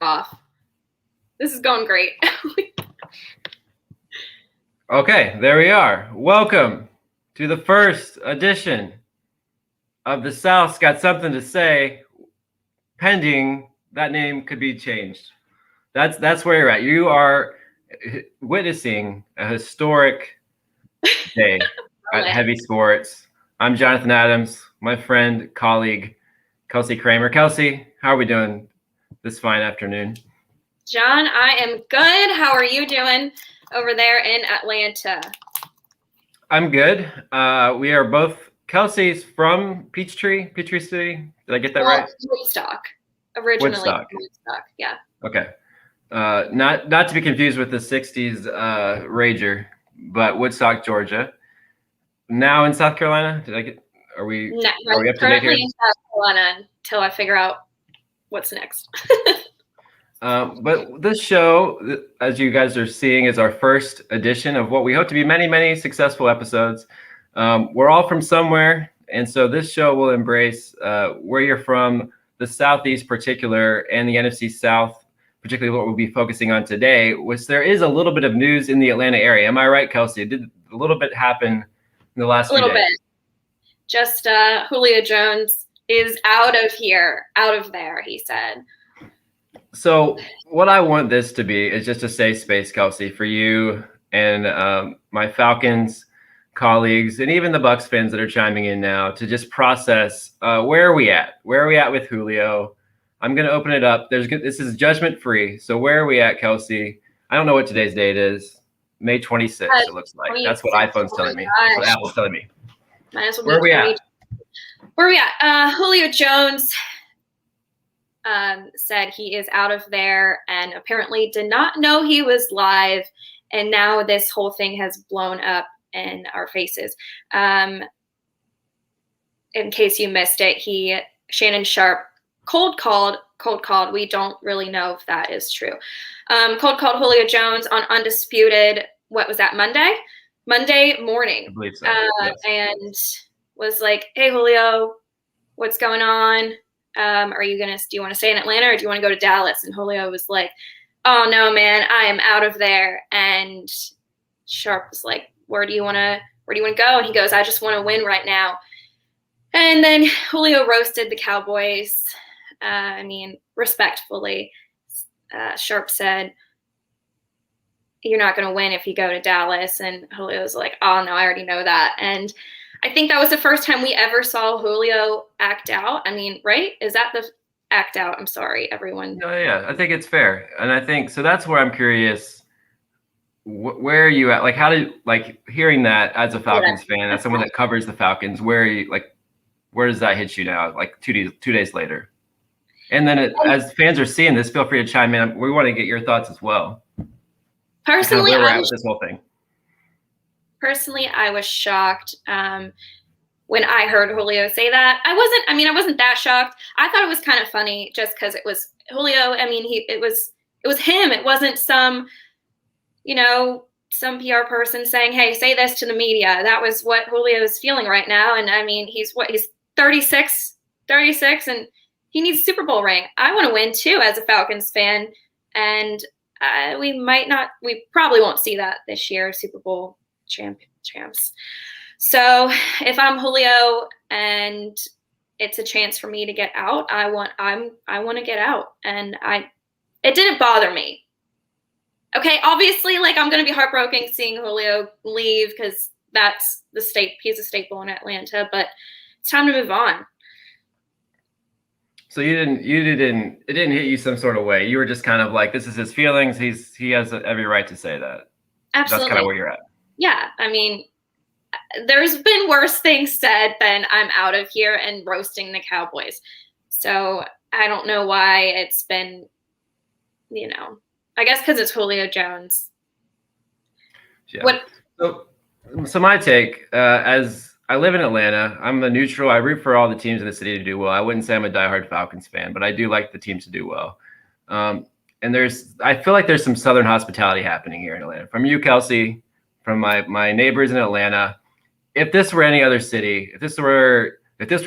off. This is going great. Okay, there we are. Welcome to the first edition of The South's Got Something to Say, pending that name could be changed. That's where you're at. You are witnessing a historic day at Heavy Sports. I'm Jonathan Adams, my friend, colleague, Kelsey Kramer. Kelsey, how are we doing this fine afternoon? Jon, I am good. How are you doing over there in Atlanta? I'm good. We are both, Kelsey's from Peachtree City. Did I get that right? Woodstock. Originally Woodstock, yeah. Okay. Not to be confused with the 60s Rager, but Woodstock, Georgia. Now in South Carolina? Are we up to date here? Currently in South Carolina until I figure out what's next. But this show, as you guys are seeing, is our first edition of what we hope to be many, many successful episodes. We're all from somewhere, and so this show will embrace where you're from, the Southeast particular, and the NFC South, particularly what we'll be focusing on today, which there is a little bit of news in the Atlanta area. Am I right, Kelsey? Did a little bit happen in the last few days? A little bit. Just Julio Jones is out of there, he said. So what I want this to be is just a safe space, Kelsey, for you and my Falcons colleagues and even the Bucs fans that are chiming in now to just process where are we at? Where are we at with Julio? I'm going to open it up. This is judgment free. So where are we at, Kelsey? I don't know what today's date is. May 26th, it looks like. That's what iPhone's telling me. That's what Apple's telling me. Where are we at? Where are we at? Julio Jones said he is out of there and apparently did not know he was live. And now this whole thing has blown up in our faces. In case you missed it, Shannon Sharpe cold called. We don't really know if that is true. Cold called Julio Jones on Undisputed. What was that? Monday morning. I believe so. Yes. And was like, "Hey Julio, what's going on? Do you want to stay in Atlanta or do you want to go to Dallas?" And Julio was like, "Oh no, man, I am out of there." And Sharpe was like, where do you want to go? And he goes, "I just want to win right now." And then Julio roasted the Cowboys. Respectfully, Sharpe said, "You're not going to win if you go to Dallas." And Julio was like, "Oh no, I already know that." And I think that was the first time we ever saw Julio act out. Right? Is that the act out? I'm sorry, everyone. No, yeah, I think it's fair. And I think, so that's where I'm curious, where are you at? Like, hearing that as a Falcons fan, as someone that covers the Falcons, where are you, where does that hit you now? Like 2 days later. And then as fans are seeing this, feel free to chime in. We want to get your thoughts as well. Personally, where we're at with this whole thing. Personally, I was shocked when I heard Julio say that. I wasn't that shocked. I thought it was kind of funny just because it was Julio. It was him. It wasn't some PR person saying, "Hey, say this to the media." That was what Julio is feeling right now. And he's 36, and he needs a Super Bowl ring. I want to win too as a Falcons fan. And we probably won't see that this year, Super Bowl champs. So if I'm Julio and it's a chance for me to get out, I want to get out. And it didn't bother me. Okay, obviously, I'm going to be heartbroken seeing Julio leave because he's a staple in Atlanta, but it's time to move on. So it didn't hit you some sort of way. You were just kind of like, this is his feelings. He has every right to say that. Absolutely. That's kind of where you're at. Yeah. There's been worse things said than "I'm out of here" and roasting the Cowboys. So I don't know why it's been, I guess because it's Julio Jones. Yeah. So my take, as I live in Atlanta, I'm a neutral. I root for all the teams in the city to do well. I wouldn't say I'm a diehard Falcons fan, but I do like the teams to do well. And I feel like there's some Southern hospitality happening here in Atlanta. From you, Kelsey, from my neighbors in Atlanta. If this were any other city, if this were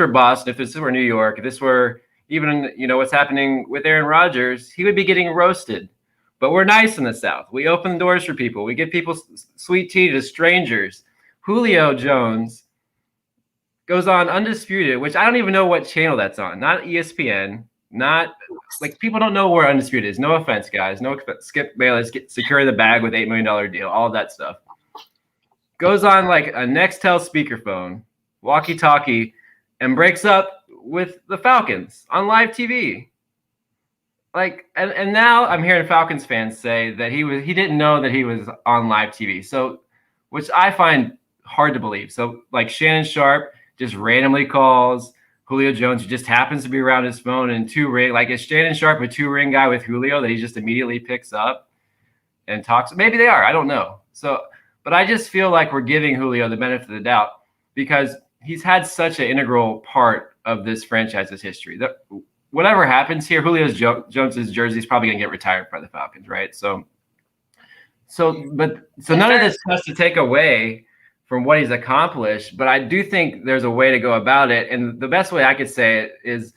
Boston, if this were New York, if this were even, what's happening with Aaron Rodgers, he would be getting roasted. But we're nice in the South. We open doors for people. We give people sweet tea to strangers. Julio Jones goes on Undisputed, which I don't even know what channel that's on. Not ESPN. Not like people don't know where Undisputed is. No offense, guys. No, Skip Bayless, secure the bag with $8 million deal. All of that stuff. Goes on like a Nextel speakerphone, walkie-talkie, and breaks up with the Falcons on live TV. Like, and now I'm hearing Falcons fans say that he didn't know that he was on live TV. So, which I find hard to believe. So, like Shannon Sharp just randomly calls Julio Jones, who just happens to be around his phone, and like is Shannon Sharp a 2-ring guy with Julio that he just immediately picks up and talks? Maybe they are. I don't know. So, but I just feel like we're giving Julio the benefit of the doubt because he's had such an integral part of this franchise's history. Whatever happens here, Julio Jones's jersey is probably going to get retired by the Falcons, right? So none of this has to take away from what he's accomplished, but I do think there's a way to go about it. And the best way I could say it is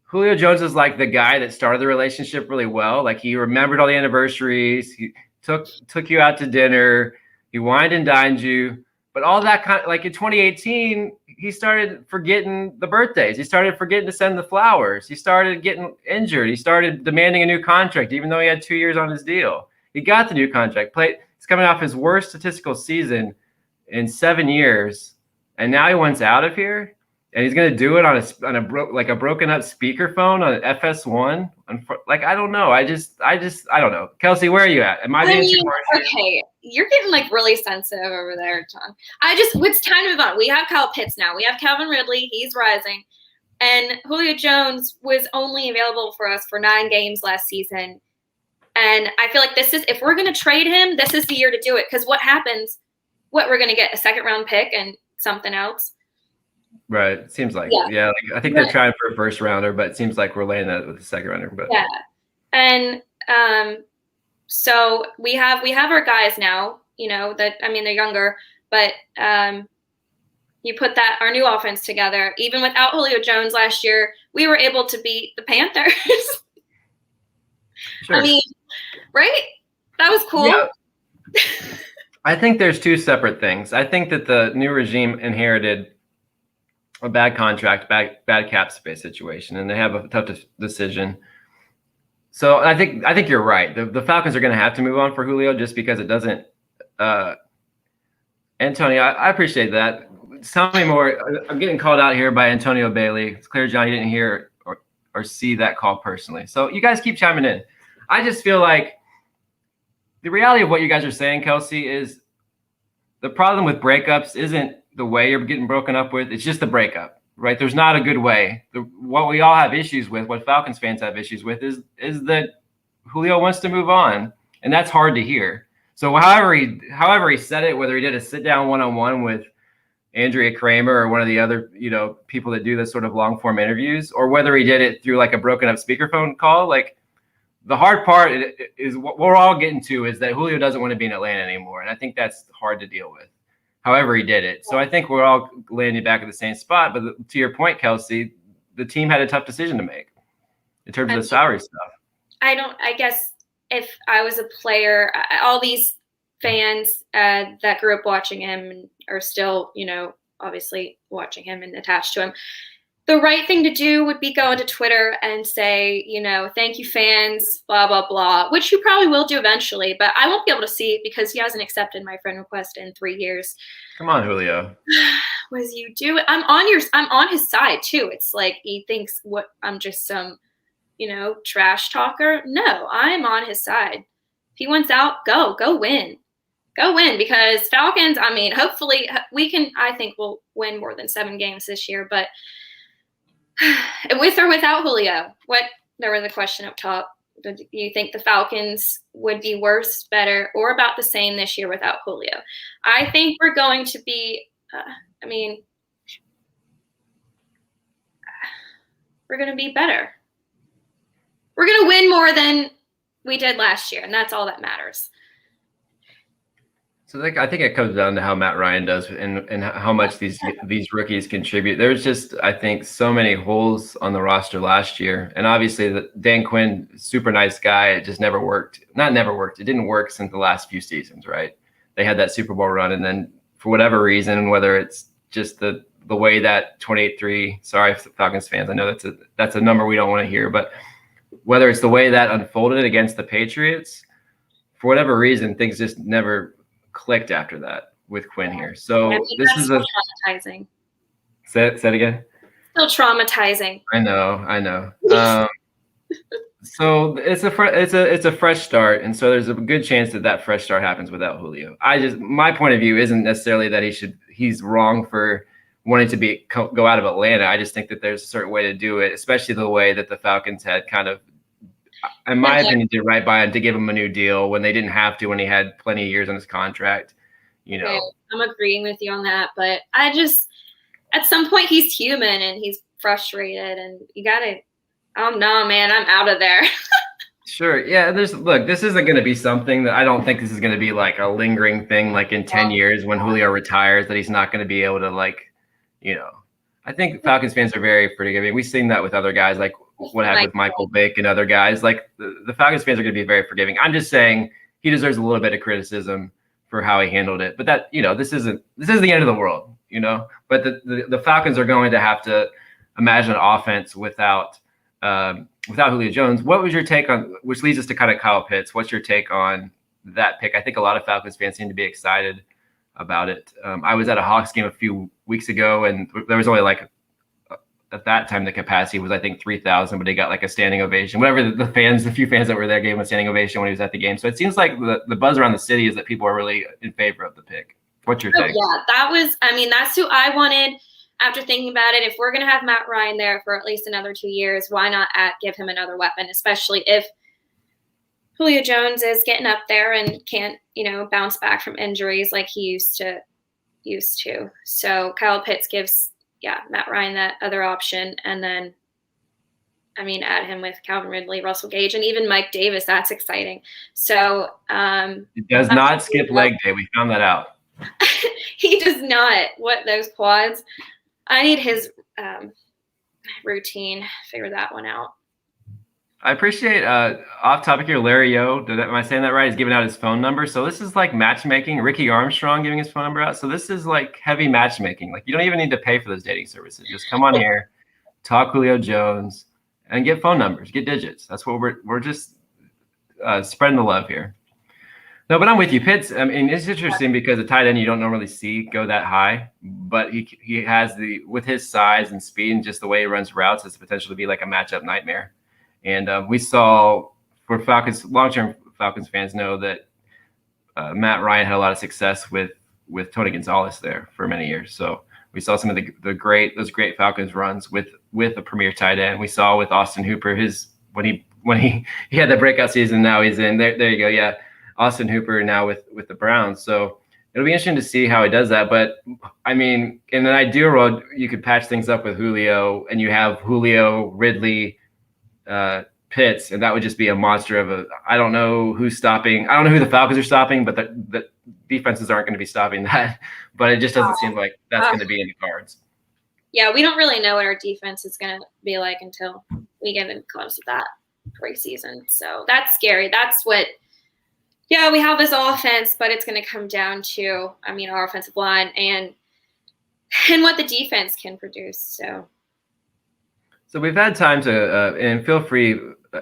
Julio Jones is like the guy that started the relationship really well. Like he remembered all the anniversaries. He took you out to dinner. He wined and dined you. But all that kind of like in 2018, he started forgetting the birthdays. He started forgetting to send the flowers. He started getting injured. He started demanding a new contract, even though he had 2 years on his deal. He got the new contract. He's coming off his worst statistical season in 7 years, and now he wants out of here. And he's going to do it on a broken up speakerphone on an FS1. Like, I don't know. I don't know. Kelsey, where are you at? Am I being too harsh? Okay, you're getting like really sensitive over there, Jon. It's time to move on. We have Kyle Pitts now. We have Calvin Ridley. He's rising. And Julio Jones was only available for us for 9 games last season. And I feel like if we're going to trade him, this is the year to do it. Because what happens? We're going to get a 2nd-round pick and something else. Right. It seems like, yeah like, I think they're trying for a 1st rounder, but it seems like we're laying that with the 2nd rounder. But yeah. And so we have our guys now, they're younger, but you put our new offense together. Even without Julio Jones last year, we were able to beat the Panthers. Sure. I mean, right? That was cool. Yeah. I think there's 2 separate things. I think that the new regime inherited a bad contract, bad cap space situation, and they have a tough decision. So I think you're right. The Falcons are going to have to move on for Julio just because it doesn't. Antonio, I appreciate that. Tell me more. I'm getting called out here by Antonio Bailey. It's clear, Jon, you didn't hear or see that call personally. So you guys keep chiming in. I just feel like the reality of what you guys are saying, Kelsey, is the problem with breakups isn't the way you're getting broken up with. It's just the breakup, right? There's not a good way. What we all have issues with, what Falcons fans have issues with, is that Julio wants to move on, and that's hard to hear. So however he said it, whether he did a sit-down one-on-one with Andrea Kramer or one of the other people that do this sort of long-form interviews, or whether he did it through like a broken-up speakerphone call, like the hard part is what we're all getting to is that Julio doesn't want to be in Atlanta anymore, and I think that's hard to deal with. However he did it. So I think we're all landing back at the same spot. But to your point, Kelsey, the team had a tough decision to make in terms of the salary stuff. I guess if I was a player, all these fans that grew up watching him and are still, obviously watching him and attached to him, the right thing to do would be go into Twitter and say, thank you, fans, blah, blah, blah, which you probably will do eventually, but I won't be able to see it because he hasn't accepted my friend request in 3 years. Come on, Julio. What does you do? I'm on his side too. It's like he thinks I'm just some, trash talker. No, I'm on his side. If he wants out, go win. Go win, because Falcons, hopefully I think we'll win more than 7 games this year, but with or without Julio, there was a question up top. Do you think the Falcons would be worse, better, or about the same this year without Julio? I think we're going to be, we're going to be better. We're going to win more than we did last year, and that's all that matters. So like, I think it comes down to how Matt Ryan does and how much these rookies contribute. There's just, I think, so many holes on the roster last year. And obviously Dan Quinn, super nice guy. It just never worked. Not never worked. It didn't work since the last few seasons, right? They had that Super Bowl run. And then for whatever reason, whether it's just the way that 28-3, sorry, Falcons fans, I know that's a number we don't want to hear, but whether it's the way that unfolded against the Patriots, for whatever reason, things just never clicked after that with Quinn here. So this is traumatizing. Say it again. Still traumatizing. I know. So it's a fresh start, and so there's a good chance that fresh start happens without Julio. My point of view isn't necessarily that he's wrong for wanting to go out of Atlanta. I just think that there's a certain way to do it, especially the way that the Falcons had kind of, in my opinion, did right by him to give him a new deal when they didn't have to, when he had plenty of years on his contract. Okay, I'm agreeing with you on that, but I just, at some point, he's human and he's frustrated, and you gotta, oh no, man, I'm out of there. Sure. Yeah. This isn't going to be something that I don't think this is going to be like a lingering thing, like in 10 years when Julio retires, that he's not going to be able to, like, I think Falcons fans are very forgiving. We've seen that with other guys, like what happened with Michael Vick and other guys. Like the Falcons fans are going to be very forgiving. I'm just saying he deserves a little bit of criticism for how he handled it. But that, this isn't the end of the world, But the Falcons are going to have to imagine an offense without Julio Jones. What was your take on, which leads us to kind of Kyle Pitts, what's your take on that pick? I think a lot of Falcons fans seem to be excited about it. I was at a Hawks game a few weeks ago, and there was only at that time the capacity was I think 3,000, but they got like a standing ovation. Whatever the few fans that were there gave him a standing ovation when he was at the game. So it seems like the buzz around the city is that people are really in favor of the pick. What's your take? Yeah, that's who I wanted. After thinking about it, if we're going to have Matt Ryan there for at least another 2 years, why not give him another weapon, especially if Julio Jones is getting up there and can't, bounce back from injuries like he used to. So Kyle Pitts gives, Matt Ryan that other option. And then, add him with Calvin Ridley, Russell Gage, and even Mike Davis. That's exciting. So it does not skip leg day. We found that out. He does not. What, those quads? I need his routine. Figure that one out. I appreciate off topic here, Larry O. Am I saying that right? He's giving out his phone number. So this is like matchmaking. Ricky Armstrong giving his phone number out. So this is like heavy matchmaking. Like you don't even need to pay for those dating services. Just come on here, talk Julio Jones, and get phone numbers, get digits. That's what we're just spreading the love here. No, but I'm with you. Pitts, it's interesting because a tight end you don't normally see go that high, but he has with his size and speed and just the way he runs routes, has the potential to be like a matchup nightmare. And we saw, for Falcons, long-term Falcons fans know that Matt Ryan had a lot of success with Tony Gonzalez there for many years. So we saw some of those great Falcons runs with a premier tight end. We saw with Austin Hooper when he had the breakout season. Now he's in there. There you go. Yeah. Austin Hooper now with the Browns. So it'll be interesting to see how he does that. But in an ideal world, you could patch things up with Julio, and you have Julio, Ridley, Pitts, and that would just be a monster of I don't know who's stopping. I don't know who the Falcons are stopping, but the defenses aren't going to be stopping that. But it just doesn't seem like that's going to be in the cards. Yeah, we don't really know what our defense is going to be like until we get in close to that preseason. So that's scary. That's what. Yeah, we have this offense, but it's going to come down to, our offensive line and what the defense can produce. So we've had time to, and feel free,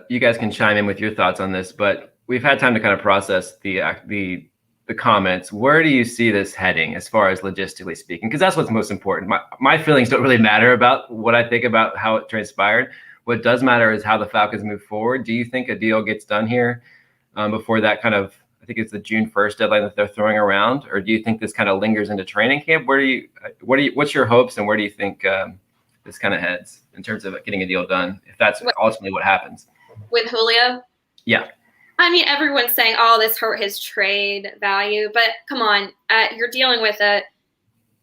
you guys can chime in with your thoughts on this, but we've had time to kind of process the comments. Where do you see this heading as far as logistically speaking? Because that's what's most important. My feelings don't really matter about what I think about how it transpired. What does matter is how the Falcons move forward. Do you think a deal gets done here before that kind of, I think it's the June 1st deadline that they're throwing around, or do you think this kind of lingers into training camp? What's your hopes, and where do you think this kind of heads in terms of getting a deal done, if that's ultimately what happens? With Julio? Yeah. Everyone's saying, this hurt his trade value, but come on, you're dealing with a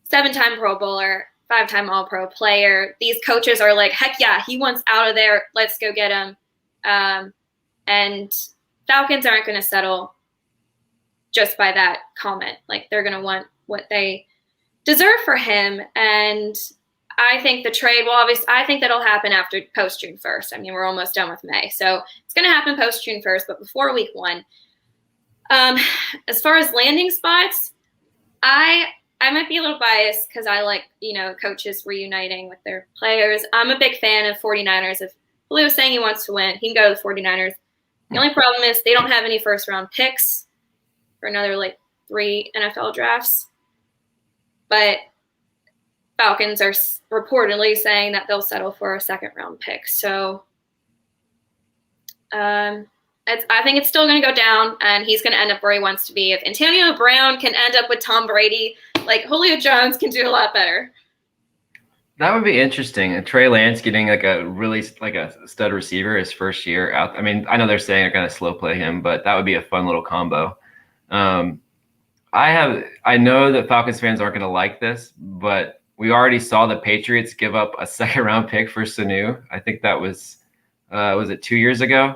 7-time Pro Bowler, 5-time All-Pro player. These coaches are like, heck yeah, he wants out of there. Let's go get him. And Falcons aren't going to settle just by that comment. Like, they're going to want what they deserve for him. And I think the trade will I think that'll happen after post June 1st. I mean, we're almost done with May. So it's going to happen post June 1st, but before week 1. As far as landing spots, I might be a little biased because I like, coaches reuniting with their players. I'm a big fan of 49ers. If Julio's saying he wants to win, he can go to the 49ers. The only problem is they don't have any first-round picks for another, 3 NFL drafts. But Falcons are reportedly saying that they'll settle for a second-round pick. So I think it's still going to go down, and he's going to end up where he wants to be. If Antonio Brown can end up with Tom Brady, Julio Jones can do a lot better. That would be interesting. And Trey Lance getting a stud receiver his first year out. I mean, I know they're saying they're going to slow play him, but that would be a fun little combo. I know that Falcons fans aren't going to like this, but we already saw the Patriots give up a second-round pick for Sanu. I think that was it 2 years ago?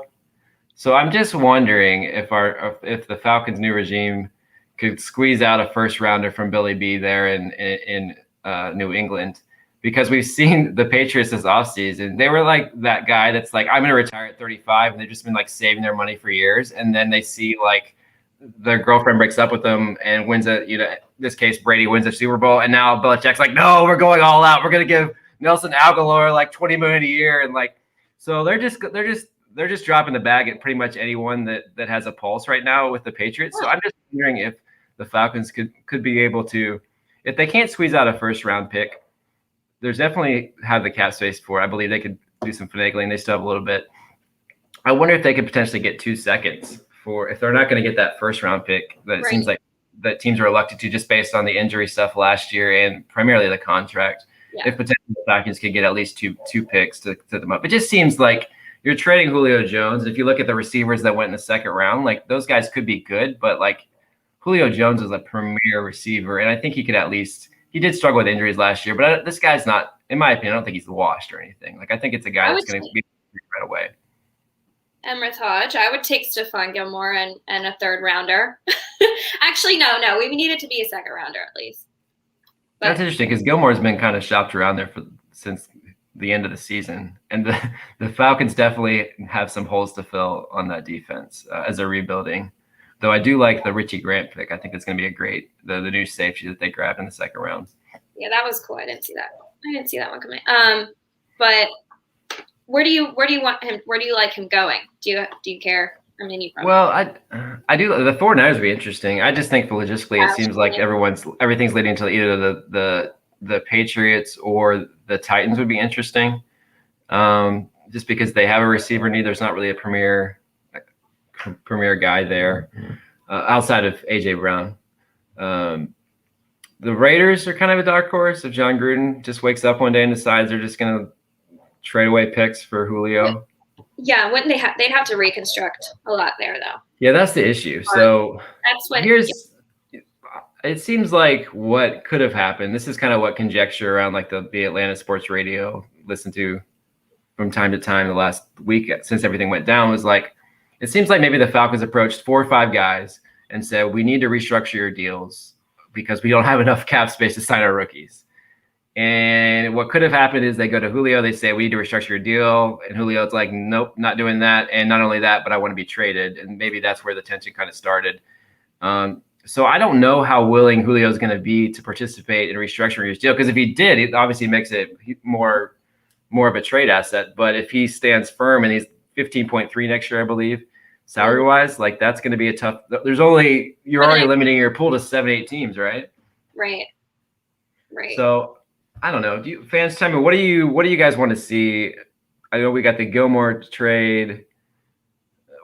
So I'm just wondering if the Falcons' new regime could squeeze out a first-rounder from Billy B there in New England, because we've seen the Patriots this offseason. They were like that guy that's like, I'm going to retire at 35, and they've just been saving their money for years, and then they see their girlfriend breaks up with them and wins in this case, Brady wins a Super Bowl. And now Belichick's like, no, we're going all out. We're going to give Nelson Aguilar $20 million a year. And so they're just dropping the bag at pretty much anyone that has a pulse right now with the Patriots. So I'm just wondering if the Falcons could be able to, if they can't squeeze out a first round pick, there's definitely have the cap space for it. I believe they could do some finagling. They still have a little bit. I wonder if they could potentially get 2 seconds if they're not going to get that first round pick. That seems like that teams are reluctant to, just based on the injury stuff last year and primarily the contract. Yeah. If potentially the Falcons could get at least two picks to set them up. It just seems like you're trading Julio Jones. If you look at the receivers that went in the second round, those guys could be good, but Julio Jones is a premier receiver, and I think he could he did struggle with injuries last year, but this guy's not, in my opinion, I don't think he's washed or anything. I think it's a guy that's going to be right away. Emrith Hodge. I would take Stephon Gilmore and a third rounder. Actually, no. We need it to be a second rounder at least. But that's interesting because Gilmore's been kind of shopped around there since the end of the season. And the Falcons definitely have some holes to fill on that defense as they're rebuilding. Though I do like the Richie Grant pick. I think it's going to be a great, the new safety that they grabbed in the second round. Yeah, that was cool. I didn't see that one coming. But where do you want him? Where do you like him going? Do you care? I mean, you probably. Well, I do. The 49ers would be interesting. I just think logistically, it seems like everything's leading to either the Patriots or the Titans would be interesting. Just because they have a receiver need, there's not really a premier guy there outside of AJ Brown. The Raiders are kind of a dark horse. If John Gruden just wakes up one day and decides they're just going to trade away picks for Julio. Yeah, wouldn't they they'd have to reconstruct a lot there, though. Yeah, that's the issue. So that's what it seems like what could have happened. This is kind of what conjecture around the Atlanta sports radio listened to from time to time the last week since everything went down was it seems like maybe the Falcons approached 4 or 5 guys and said, we need to restructure your deals because we don't have enough cap space to sign our rookies. And what could have happened is they go to Julio, they say, we need to restructure your deal. And Julio's like, nope, not doing that. And not only that, but I want to be traded. And maybe that's where the tension kind of started. So I don't know how willing Julio is going to be to participate in restructuring his deal. Because if he did, it obviously makes it more of a trade asset. But if he stands firm and he's 15.3 next year, I believe, salary-wise, that's going to be a tough – you're already limiting your pool to 7-8 teams, right? Right. So – I don't know. Fans, tell me, what do you guys want to see? I know we got the Gilmore trade.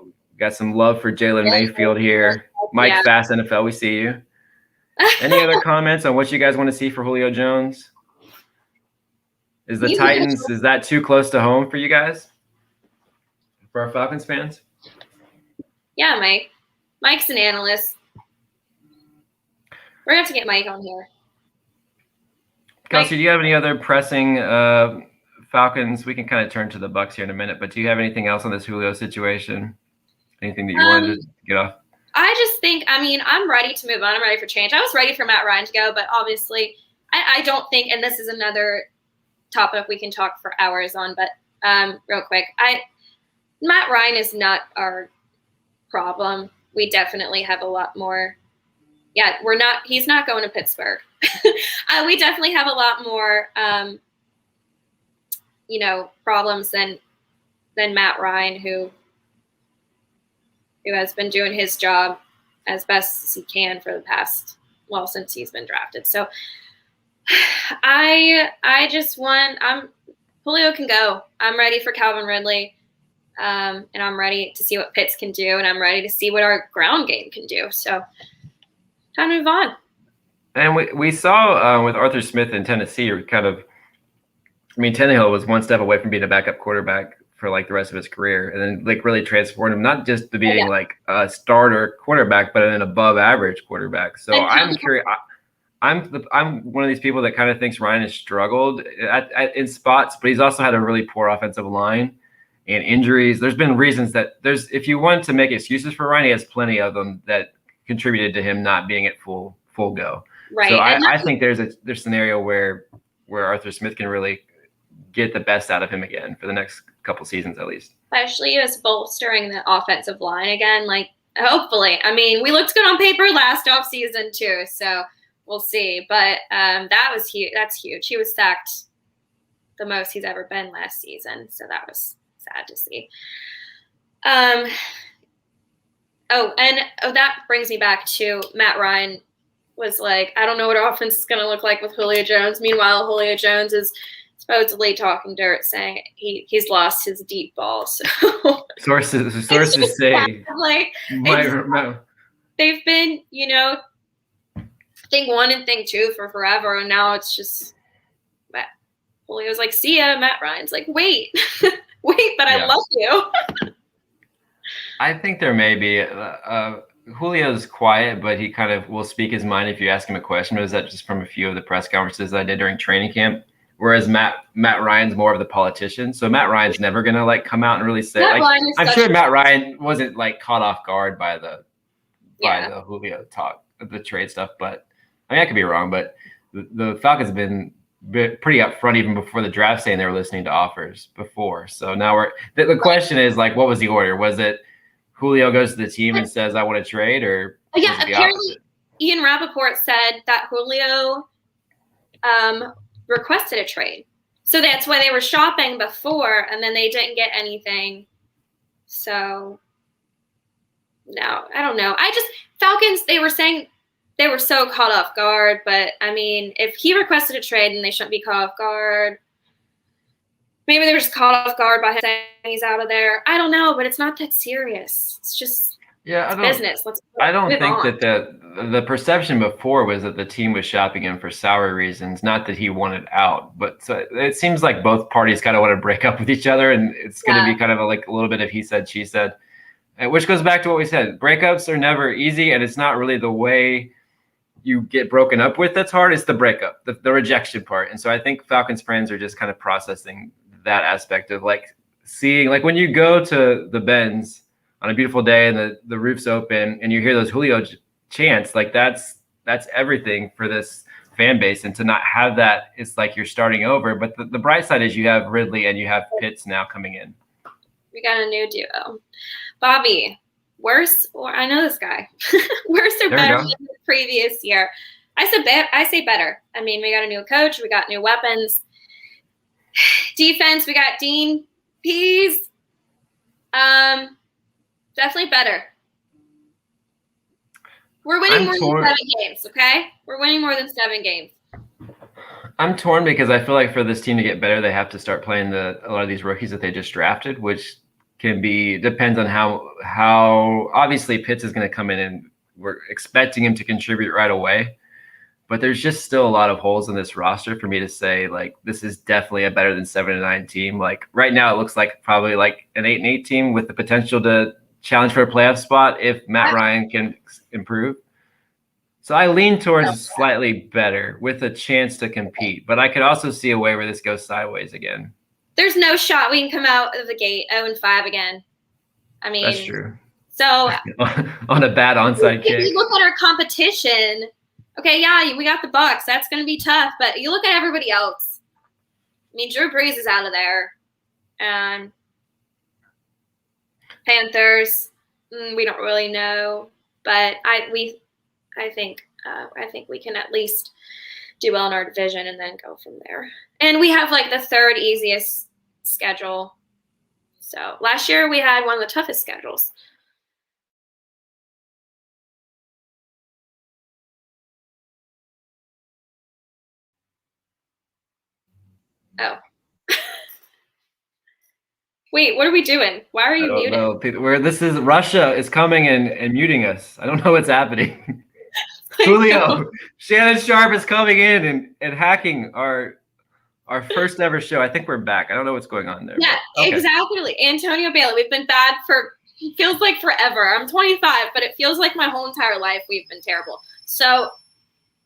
We got some love for Jalen Mayfield here. Mike Fast NFL, we see you. Any other comments on what you guys want to see for Julio Jones? Is the Titans, is that too close to home for you guys? For our Falcons fans? Yeah, Mike. Mike's an analyst. We're going to have to get Mike on here. Kelsey, do you have any other pressing Falcons? We can kind of turn to the Bucs here in a minute, but do you have anything else on this Julio situation? Anything that you wanted to get off? I just think, I mean, I'm ready to move on. I'm ready for change. I was ready for Matt Ryan to go, but obviously I don't think, and this is another topic we can talk for hours on, but real quick, Matt Ryan is not our problem. We definitely have a lot more. Yeah, he's not going to Pittsburgh. We definitely have a lot more, problems than Matt Ryan, who has been doing his job as best as he can for the past, since he's been drafted. So Julio can go. I'm ready for Calvin Ridley. And I'm ready to see what Pitts can do, and I'm ready to see what our ground game can do. So time to move on. And we saw with Arthur Smith in Tennessee, Tannehill was one step away from being a backup quarterback for like the rest of his career, and then like really transformed him not just to being like a starter quarterback, but an above average quarterback. So I'm curious. I'm one of these people that kind of thinks Ryan has struggled in spots, but he's also had a really poor offensive line and injuries. There's been reasons that if you want to make excuses for Ryan, he has plenty of them that contributed to him not being at full go. Right. So I think there's a scenario where Arthur Smith can really get the best out of him again for the next couple seasons at least. Especially us bolstering the offensive line again, like hopefully. I mean, we looked good on paper last offseason too, so we'll see. But that was huge. That's huge. He was sacked the most he's ever been last season, so that was sad to see. That brings me back to Matt Ryan was like, I don't know what our offense is going to look like with Julio Jones. Meanwhile, Julio Jones is supposedly talking dirt, saying he's lost his deep ball. So sources say like they've been, thing 1 and thing 2 for forever, and now it's just Julio's like, see ya. Matt Ryan's like, wait, but I love you. I think there may be Julio's quiet, but he kind of will speak his mind if you ask him a question. Or is that just from a few of the press conferences I did during training camp? Whereas Matt Ryan's more of the politician. So Matt Ryan's never going to like come out and really say, I'm sure Matt Ryan wasn't like caught off guard by the Julio talk, the trade stuff. But I mean, I could be wrong, but the Falcons have been pretty upfront even before the draft saying they were listening to offers before. So now the question is like, what was the order? Was it Julio goes to the team and says, I want to trade, or apparently Ian Rappaport said that Julio requested a trade. So that's why they were shopping before, and then they didn't get anything. So, no, I don't know. Falcons, they were saying they were so caught off guard, but, I mean, if he requested a trade, then they shouldn't be caught off guard. Maybe they were just caught off guard by him saying he's out of there. I don't know, but it's not that serious. It's just business. I don't think that the perception before was that the team was shopping him for salary reasons, not that he wanted out. But so it seems like both parties kind of want to break up with each other, and it's going to be kind of a little bit of he said, she said, which goes back to what we said. Breakups are never easy, and it's not really the way you get broken up with that's hard. It's the breakup, the rejection part. And so I think Falcons fans are just kind of processing that aspect of like seeing, like when you go to the Benz on a beautiful day and the roof's open and you hear those Julio chants, like that's everything for this fan base. And to not have that, it's like you're starting over. But the bright side is you have Ridley and you have Pitts now coming in. We got a new duo. Bobby, worse, or I know this guy, worse or better than the previous year? I say better. I mean, we got a new coach, we got new weapons. Defense, we got Dean Pease. Definitely better. We're winning more than 7 games, okay? We're winning more than 7 games. I'm torn because I feel like for this team to get better, they have to start playing a lot of these rookies that they just drafted, which depends on how obviously Pitts is going to come in and we're expecting him to contribute right away. But there's just still a lot of holes in this roster for me to say, like, this is definitely a better than 7-9 team. Like right now, it looks like probably like an 8-8 team with the potential to challenge for a playoff spot if Matt Ryan can improve. So I lean towards slightly better with a chance to compete, but I could also see a way where this goes sideways again. There's no shot we can come out of the gate 0-5 again. I mean, that's true. So on a bad onside kick. If you look at our competition, okay, yeah, we got the Bucs. That's going to be tough. But you look at everybody else. I mean, Drew Brees is out of there. And Panthers, we don't really know. But I think we can at least do well in our division and then go from there. And we have like the third easiest schedule. So last year we had one of the toughest schedules. Oh. Wait, what are we doing? Why are you muted? Russia is coming and muting us. I don't know what's happening. Julio, Shannon Sharp is coming in and hacking our first ever show. I think we're back. I don't know what's going on there. Yeah, okay. Exactly. Antonio Bailey, we've been bad feels like forever. I'm 25, but it feels like my whole entire life we've been terrible. So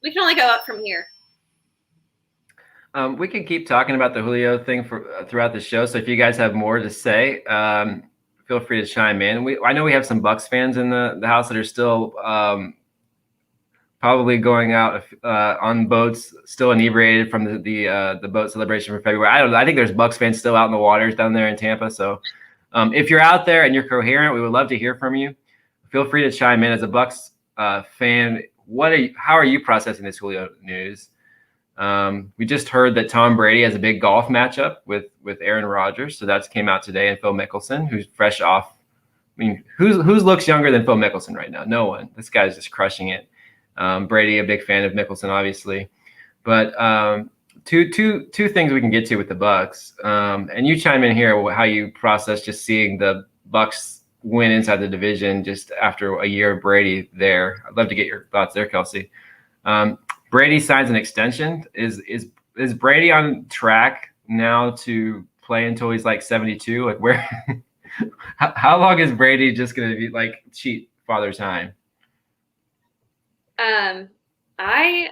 we can only go up from here. We can keep talking about the Julio thing throughout the show. So if you guys have more to say, feel free to chime in. I know we have some Bucs fans in the house that are still probably going out on boats, still inebriated from the boat celebration for February. I think there's Bucs fans still out in the waters down there in Tampa. So if you're out there and you're coherent, we would love to hear from you. Feel free to chime in as a Bucs fan. How are you processing this Julio news? We just heard that Tom Brady has a big golf matchup with Aaron Rodgers. So that came out today, and Phil Mickelson, who's fresh off. I mean, who looks younger than Phil Mickelson right now? No one. This guy's just crushing it. Brady, a big fan of Mickelson, obviously. But two things we can get to with the Bucs. And you chime in here how you process just seeing the Bucs win inside the division just after a year of Brady there. I'd love to get your thoughts there, Kelsey. Brady signs an extension. Is Brady on track now to play until he's like 72? Like where? how long is Brady just going to be like cheat Father Time? I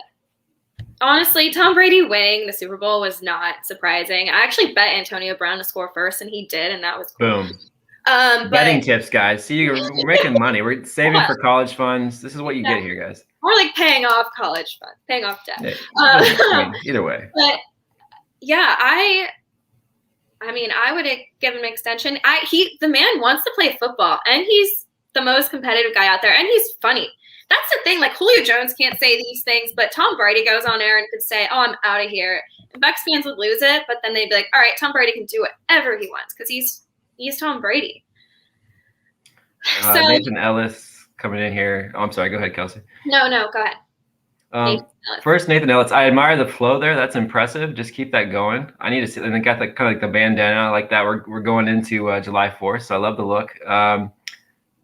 honestly, Tom Brady winning the Super Bowl was not surprising. I actually bet Antonio Brown to score first, and he did, and that was cool. Boom. Betting tips, guys. See, we're making money. We're saving for college funds. This is what you get here, guys. Or like paying off college funds, paying off debt. Either way. But yeah, I mean, I would give him an extension. The man wants to play football, and he's the most competitive guy out there, and he's funny. That's the thing. Like Julio Jones can't say these things, but Tom Brady goes on there and could say, "Oh, I'm out of here." And Bucs fans would lose it, but then they'd be like, "All right, Tom Brady can do whatever he wants because he's Tom Brady." Nathan Ellis coming in here. Oh, I'm sorry. Go ahead, Kelsey. No, go ahead. First, Nathan Ellis. I admire the flow there. That's impressive. Just keep that going. I need to see. And they got the kind of like the bandana like that. We're going into July 4th, so I love the look.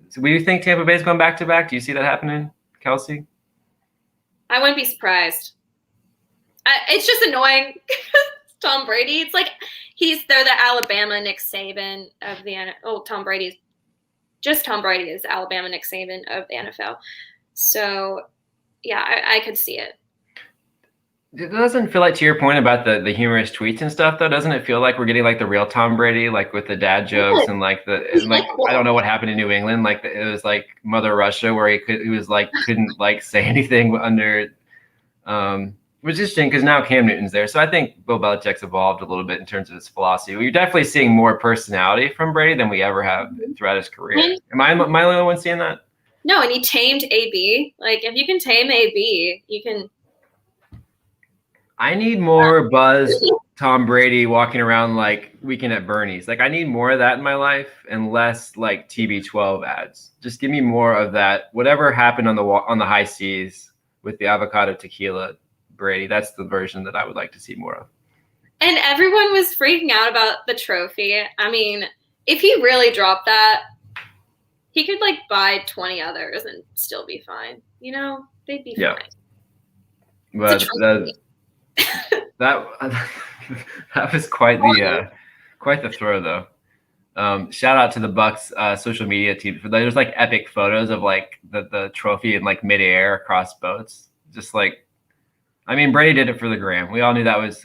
So do you think Tampa Bay's going back to back? Do you see that happening, Kelsey? I wouldn't be surprised. It's just annoying. Tom Brady. It's like they're the Alabama Nick Saban of the NFL. Oh, Tom Brady is the Alabama Nick Saban of the NFL. So, yeah, I could see it. It doesn't feel like, to your point about the humorous tweets and stuff, though, doesn't it feel like we're getting like the real Tom Brady, like with the dad jokes and like I don't know what happened in New England. Like it was like Mother Russia where he couldn't like say anything under, which is interesting because now Cam Newton's there. So I think Bill Belichick's evolved a little bit in terms of his philosophy. We're definitely seeing more personality from Brady than we ever have throughout his career. Am I the only one seeing that? No, and he tamed AB. Like if you can tame AB, you can. I need more buzz Tom Brady walking around like Weekend at Bernie's. Like I need more of that in my life and less like TB12 ads. Just give me more of that. Whatever happened on the high seas with the avocado tequila Brady, that's the version that I would like to see more of. And everyone was freaking out about the trophy. I mean, if he really dropped that, he could like buy 20 others and still be fine. You know, they'd be fine. But that was quite the throw though. Shout out to the Bucs social media team. There's like epic photos of like the trophy in like midair across boats. Just like, I mean, Brady did it for the gram. We all knew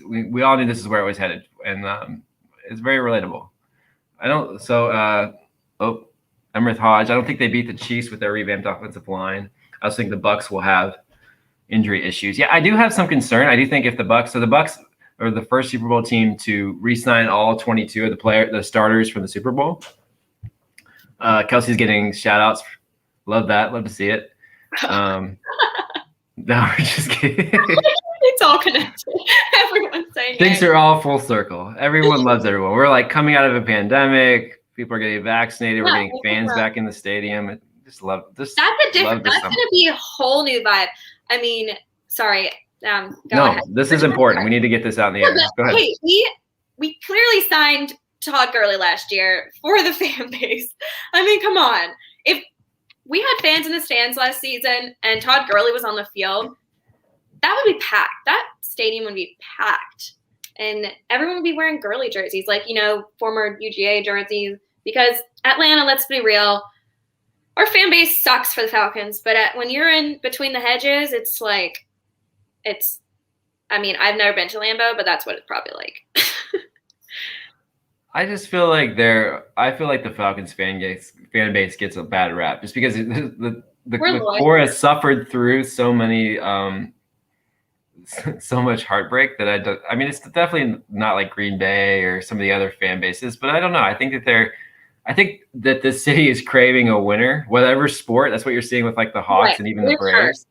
we all knew this is where it was headed, and it's very relatable. Emmerich Hodge. I don't think they beat the Chiefs with their revamped offensive line. I also think the Bucs will have injury issues. Yeah, I do have some concern. I do think if the Bucs are the first Super Bowl team to re-sign all 22 of the starters from the Super Bowl. Kelsey's getting shout outs. Love that. Love to see it. No, we're just kidding. It's all connected. Everyone's saying things are all full circle. Everyone loves everyone. We're like coming out of a pandemic. People are getting vaccinated. We're getting fans back in the stadium. Just love this. That's a different. That's going to be a whole new vibe. I mean, sorry. Go ahead. This is important. We need to get this out in the air. Go ahead. Hey, we clearly signed Todd Gurley last year for the fan base. I mean, come on. If we had fans in the stands last season and Todd Gurley was on the field, that would be packed. That stadium would be packed. And everyone would be wearing Gurley jerseys, like, former UGA jerseys. Because Atlanta, let's be real, our fan base sucks for the Falcons. But when you're in between the hedges, it's like, I've never been to Lambeau, but that's what it's probably like. I just feel like the Falcons fan base gets a bad rap just because the core has suffered through so many so much heartbreak that it's definitely not like Green Bay or some of the other fan bases, but I don't know. I think that this city is craving a winner, whatever sport. That's what you're seeing with like the Hawks and even the Braves.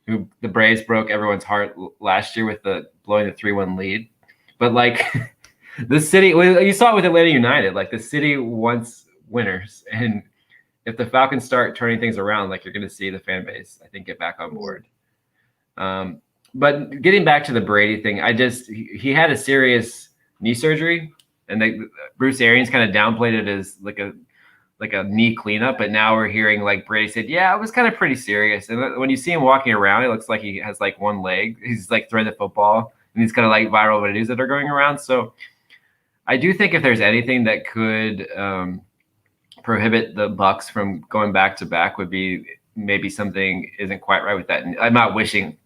The Braves broke everyone's heart last year with blowing the 3-1 lead. But like the city, you saw it with Atlanta United. Like the city wants winners, and if the Falcons start turning things around, like you're going to see the fan base, I think, get back on board. But getting back to the Brady thing, he had a serious knee surgery, and Bruce Arians kind of downplayed it as like a knee cleanup. But now we're hearing like Brady said, yeah, it was kind of pretty serious. And when you see him walking around, it looks like he has like one leg. He's like throwing the football, and he's kind of like viral videos that are going around. So I do think if there's anything that could prohibit the Bucs from going back to back, would be maybe something isn't quite right with that. And I'm not wishing.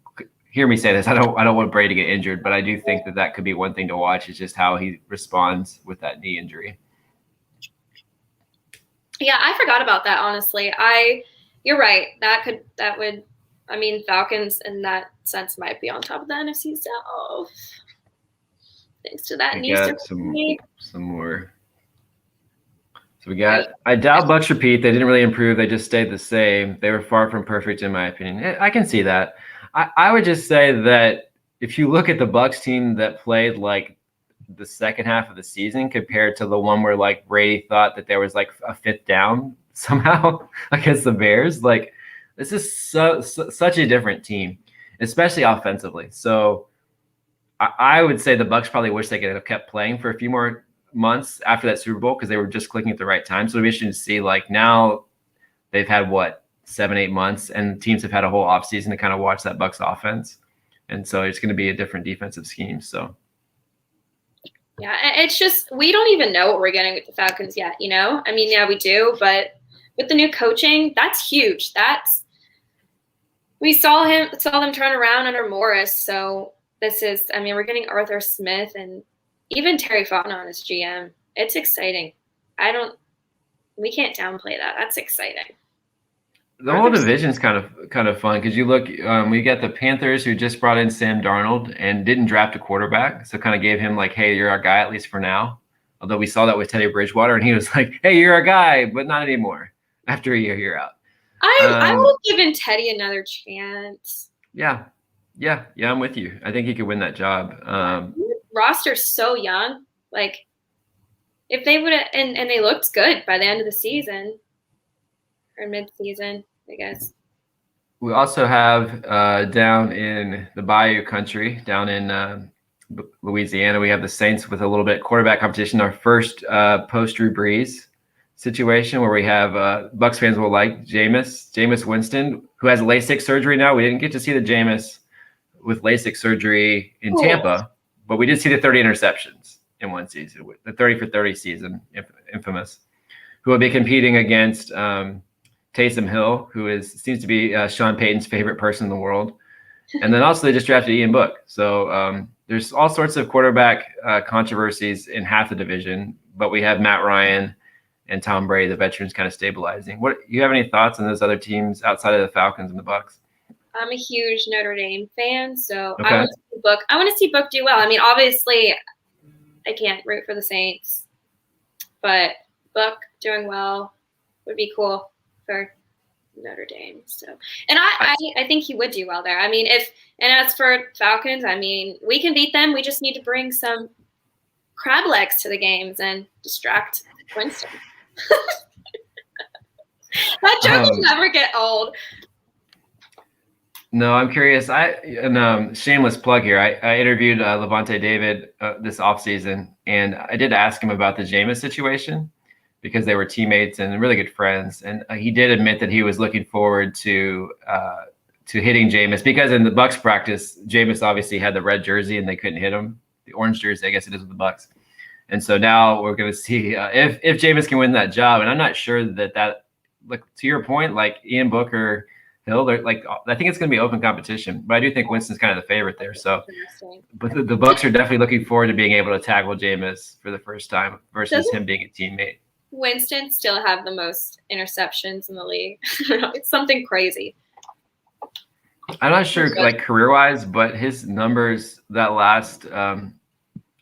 Hear me say this. I don't want Brady to get injured, but I do think that could be one thing to watch, is just how he responds with that knee injury. Yeah, I forgot about that, honestly. You're right. Falcons in that sense might be on top of the NFC South. Thanks to that knee surgery. Some more. So we got, I doubt Bucs repeat. They didn't really improve. They just stayed the same. They were far from perfect, in my opinion. I can see that. I would just say that if you look at the Bucs team that played like the second half of the season compared to the one where like Brady thought that there was like a fifth down somehow against the Bears, like this is such a different team, especially offensively. So I would say the Bucs probably wish they could have kept playing for a few more months after that Super Bowl, because they were just clicking at the right time. So it'd be interesting to see, like, now they've had 7-8 months, and teams have had a whole offseason to kind of watch that Bucs offense. And so it's going to be a different defensive scheme. So yeah, it's just, we don't even know what we're getting with the Falcons yet, yeah, we do, but with the new coaching, that's huge. We saw them turn around under Morris. So this is, we're getting Arthur Smith and even Terry Fontenot as GM. It's exciting. We can't downplay that. That's exciting. The whole division's kind of fun, because you look, we got the Panthers, who just brought in Sam Darnold and didn't draft a quarterback, so kind of gave him like, hey, you're our guy, at least for now. Although we saw that with Teddy Bridgewater, and he was like, hey, you're our guy, but not anymore. After a year, you're out. I would have given Teddy another chance. Yeah, I'm with you. I think he could win that job. Roster's so young. Like, if they would have, and they looked good by the end of the season or mid-season, I guess. We also have down in the Bayou country, down in Louisiana, we have the Saints with a little bit quarterback competition. Our first post-Drew Brees situation, where we have Bucs fans will like Jameis Winston, who has LASIK surgery now. We didn't get to see the Jameis with LASIK surgery in Tampa, but we did see the 30 interceptions in one season, the 30 for 30 season, infamous, who will be competing against Taysom Hill, who seems to be Sean Payton's favorite person in the world. And then also they just drafted Ian Book. So there's all sorts of quarterback controversies in half the division, but we have Matt Ryan and Tom Brady, the veterans, kind of stabilizing. What you have any thoughts on those other teams outside of the Falcons and the Bucs? I'm a huge Notre Dame fan, so Okay. I want to see Book do well. I mean, obviously, I can't root for the Saints, but Book doing well would be cool for Notre Dame. So, and I think he would do well there. I mean, as for Falcons, I mean, we can beat them. We just need to bring some crab legs to the games and distract Winston. That joke will never get old. No, I'm curious. Shameless plug here. I interviewed Levante David this offseason, and I did ask him about the Jameis situation because they were teammates and really good friends. And he did admit that he was looking forward to hitting Jameis because in the Bucs practice, Jameis obviously had the red jersey and they couldn't hit him. The orange jersey, I guess it is with the Bucs. And so now we're going to see if Jameis can win that job. And I'm not sure that like to your point, like Ian Book or Hill, like I think it's going to be open competition. But I do think Winston's kind of the favorite there. So, but the Bucs are definitely looking forward to being able to tackle Jameis for the first time versus him being a teammate. Winston still have the most interceptions in the league. It's something crazy. I'm not sure, like career-wise, but his numbers that last.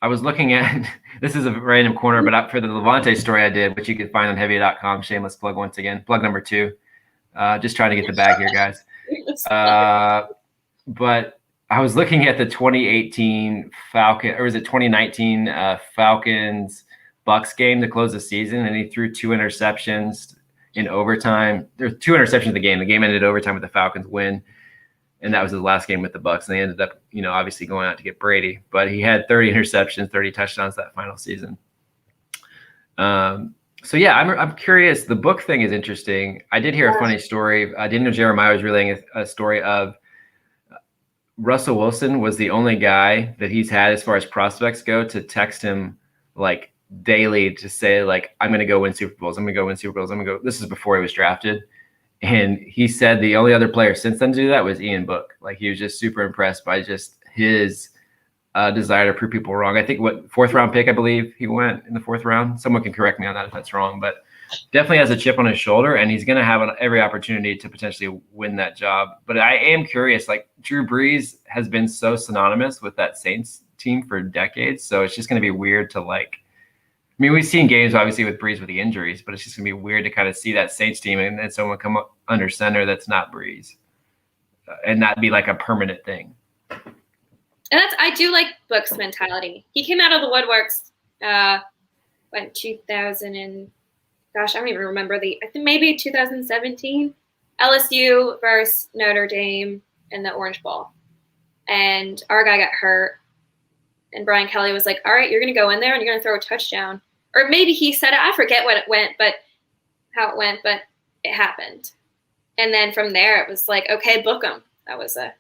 I was looking at. This is a random corner, but for the Levante story I did, which you can find on heavy.com. Shameless plug once again. Plug number 2. Just trying to get the bag here, guys. But I was looking at the 2018 or was it 2019 Falcons Bucs game to close the season, and he threw 2 interceptions in overtime. There's 2 interceptions in the game. The game ended overtime with the Falcons win, and that was his last game with the Bucs. And they ended up, obviously going out to get Brady. But he had 30 interceptions, 30 touchdowns that final season. So yeah, I'm curious. The book thing is interesting. I did hear a funny story. I didn't know Jeremiah was relaying a story of Russell Wilson was the only guy that he's had as far as prospects go to text him like daily to say like, I'm going to go win Super Bowls. I'm going to go win Super Bowls. I'm going to go. This is before he was drafted. And he said the only other player since then to do that was Ian Book. Like he was just super impressed by just his desire to prove people wrong. I think 4th round pick, I believe he went in the 4th round. Someone can correct me on that if that's wrong, but definitely has a chip on his shoulder, and he's going to have every opportunity to potentially win that job. But I am curious, like Drew Brees has been so synonymous with that Saints team for decades. So it's just going to be weird to we've seen games obviously with Brees with the injuries, but it's just going to be weird to kind of see that Saints team and then someone come up under center that's not Brees and not be like a permanent thing. And I do like Book's mentality. He came out of the woodworks in 2000 and gosh, I don't even remember I think maybe 2017, LSU versus Notre Dame in the Orange Bowl. And our guy got hurt. And Brian Kelly was like, all right, you're going to go in there and you're going to throw a touchdown. Or maybe he said it. I forget how it went, but it happened. And then from there, it was like, okay, book him. That was it.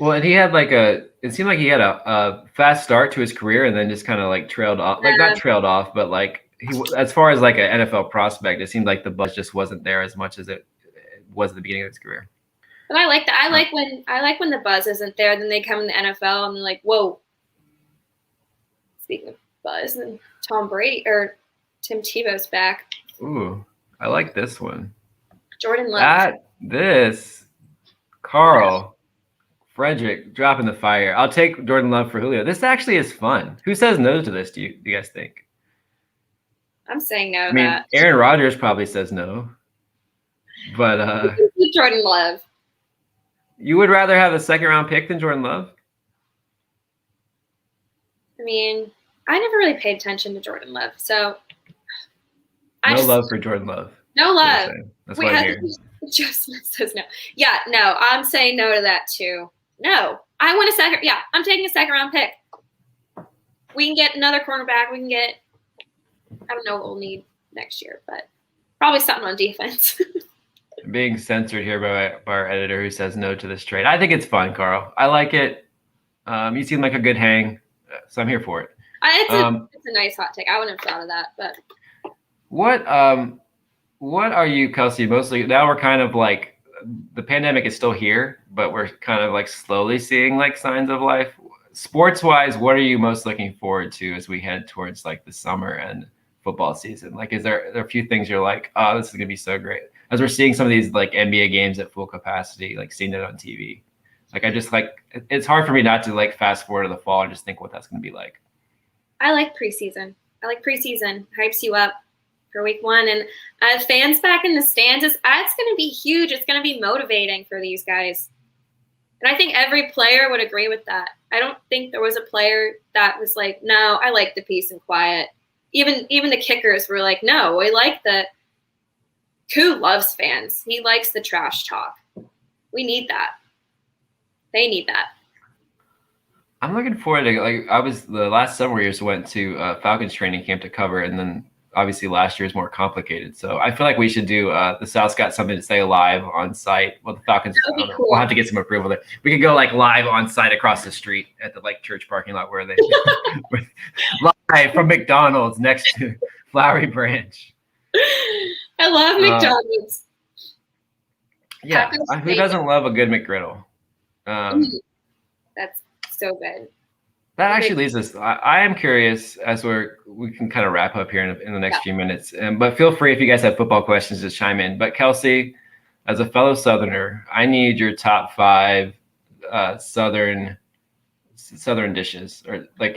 Well, and he had it seemed like he had a fast start to his career and then just kind of like trailed off, not trailed off, but like as far as like an NFL prospect, it seemed like the buzz just wasn't there as much as it was at the beginning of his career. But I like that. I like when the buzz isn't there, then they come in the NFL and they're like, whoa. Speaking of buzz, and Tom Brady or Tim Tebow's back. Ooh, I like this one. Jordan Love. Carl. Frederick dropping the fire. I'll take Jordan Love for Julio. This actually is fun. Who says no to this? Do you guys think? I'm saying no. I mean, Aaron Rodgers probably says no, but Jordan Love. You would rather have a 2nd round pick than Jordan Love? I mean, I never really paid attention to Jordan Love, so love for Jordan Love. No love. That's what I'm hearing. Justin says no. Yeah, no, I'm saying no to that too. No, I want a 2nd. Yeah, I'm taking a 2nd round pick. We can get another cornerback. We can get, I don't know what we'll need next year, but probably something on defense. Being censored here by our editor who says no to this trade. I think it's fun, Carl. I like it. You seem like a good hang, so I'm here for it. It's a nice hot take. I wouldn't have thought of that, but what are you, Kelsey, mostly now we're kind of like the pandemic is still here, but we're kind of like slowly seeing like signs of life. Sports wise, what are you most looking forward to as we head towards like the summer and football season? Like, is there a few things you're like, oh, this is gonna be so great? As we're seeing some of these like NBA games at full capacity, like seeing it on TV. Like, I just like, it's hard for me not to like fast forward to the fall and just think what that's gonna be like. I like preseason. Hypes you up for week one. And fans back in the stands, it's going to be huge. It's going to be motivating for these guys. And I think every player would agree with that. I don't think there was a player that was like, no, I like the peace and quiet. Even the kickers were like, no, we like the – Koo loves fans. He likes the trash talk. We need that. They need that. I'm looking forward to, like, I was the last several years went to Falcons training camp to cover, and then obviously last year is more complicated. So I feel like we should do the South's Got Something to Say live on site. Well, the Falcons, cool. We'll have to get some approval there. We could go like live on site across the street at the like church parking lot where they live from McDonald's next to Flowery Branch. I love McDonald's. Yeah, who doesn't love a good McGriddle? That's so good. That actually leads us. I am curious as we can kind of wrap up here in the next few minutes. But feel free if you guys have football questions, just chime in. But Kelsey, as a fellow Southerner, I need your top 5 Southern dishes, or like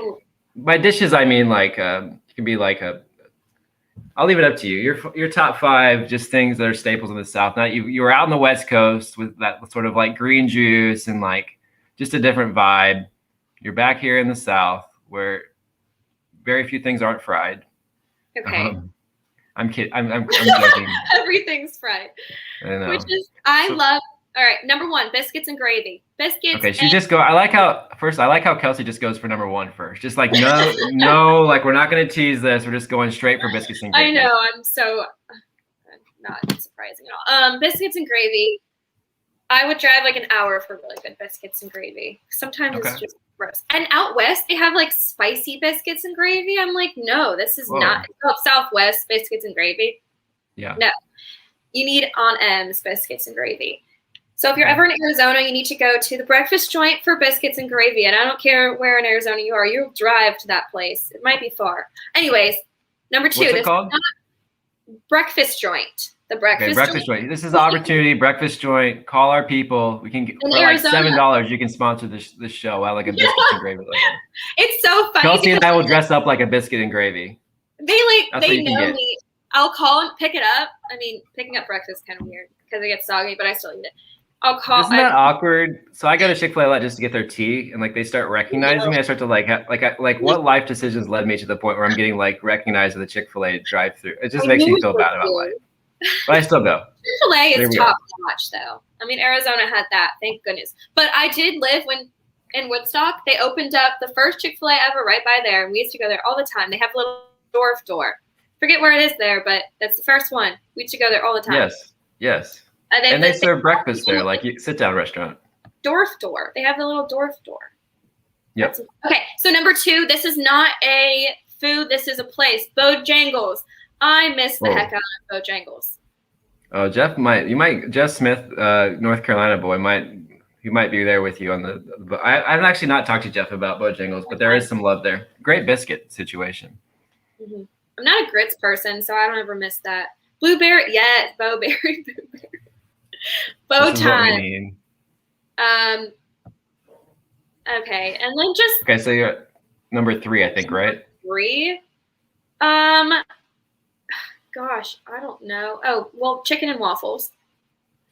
by dishes I mean like it can be like I'll leave it up to you. Your top 5 just things that are staples in the South. Now you were out on the West Coast with that sort of like green juice and like just a different vibe. You're back here in the South where very few things aren't fried. Okay. I'm kidding. I'm joking. Everything's fried. I know. Which is love. All right, number 1, biscuits and gravy. Biscuits. Okay, I like how Kelsey just goes for number 1 first. Just like no, like we're not gonna tease this. We're just going straight for biscuits and gravy. I know. I'm so not surprising at all. Biscuits and gravy. I would drive like an hour for really good biscuits and gravy. Sometimes it's just gross. And out west, they have like spicy biscuits and gravy. I'm like, no, this is not Southwest biscuits and gravy. Yeah. No, you need on M's biscuits and gravy. So if you're ever in Arizona, you need to go to the breakfast joint for biscuits and gravy. And I don't care where in Arizona you are, you'll drive to that place. It might be far. Anyways, number 2. What's it called? Breakfast joint. The breakfast joint. This is an opportunity. Breakfast joint. Call our people. We can get for like $7. You can sponsor this show. I like a biscuit and gravy. It's so funny. Kelsey and I will dress up like a biscuit and gravy. They know me. I'll call and pick it up. I mean, picking up breakfast is kind of weird because it gets soggy, but I still eat it. I'll call. Isn't that awkward? So I go to Chick-fil-A a lot just to get their tea, and like they start recognizing me. I start to like what life decisions led me to the point where I'm getting like recognized at the Chick-fil-A drive-through. It just makes me feel bad about life. But I still go. Chick-fil-A is top notch, though. I mean, Arizona had that, thank goodness. But I did live in Woodstock. They opened up the first Chick-fil-A ever right by there, and we used to go there all the time. They have a little door. Forget where it is there, but that's the first one. We used to go there all the time. Yes. And they serve breakfast there, like sit-down restaurant. Door. They have the little door. Yep. Okay, so number 2, this is not a food. This is a place. Bojangles. I miss the heck out of Bojangles. Oh, Jeff Smith, North Carolina boy, he might be there with you on the. But I've actually not talked to Jeff about Bojangles, but there is some love there. Great biscuit situation. Mm-hmm. I'm not a grits person, so I don't ever miss that. Blueberry, yes, bowberry. Bow time. Okay, and then just. Okay, so you're at number 3, I think, right? 3. Gosh, I don't know. Oh, well, chicken and waffles.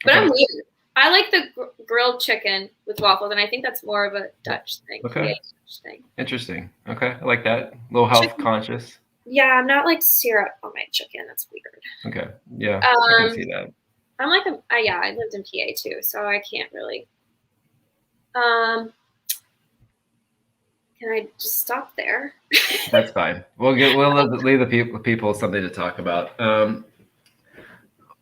But I'm weird. I like the grilled chicken with waffles, and I think that's more of a Dutch thing. Okay. Dutch thing. Interesting. Okay, I like that. A little health conscious. Yeah, I'm not like syrup on my chicken. That's weird. Okay. Yeah, I can see that. I'm like I lived in PA too, so I can't really. Can I just stop there? That's fine. We'll leave the people something to talk about.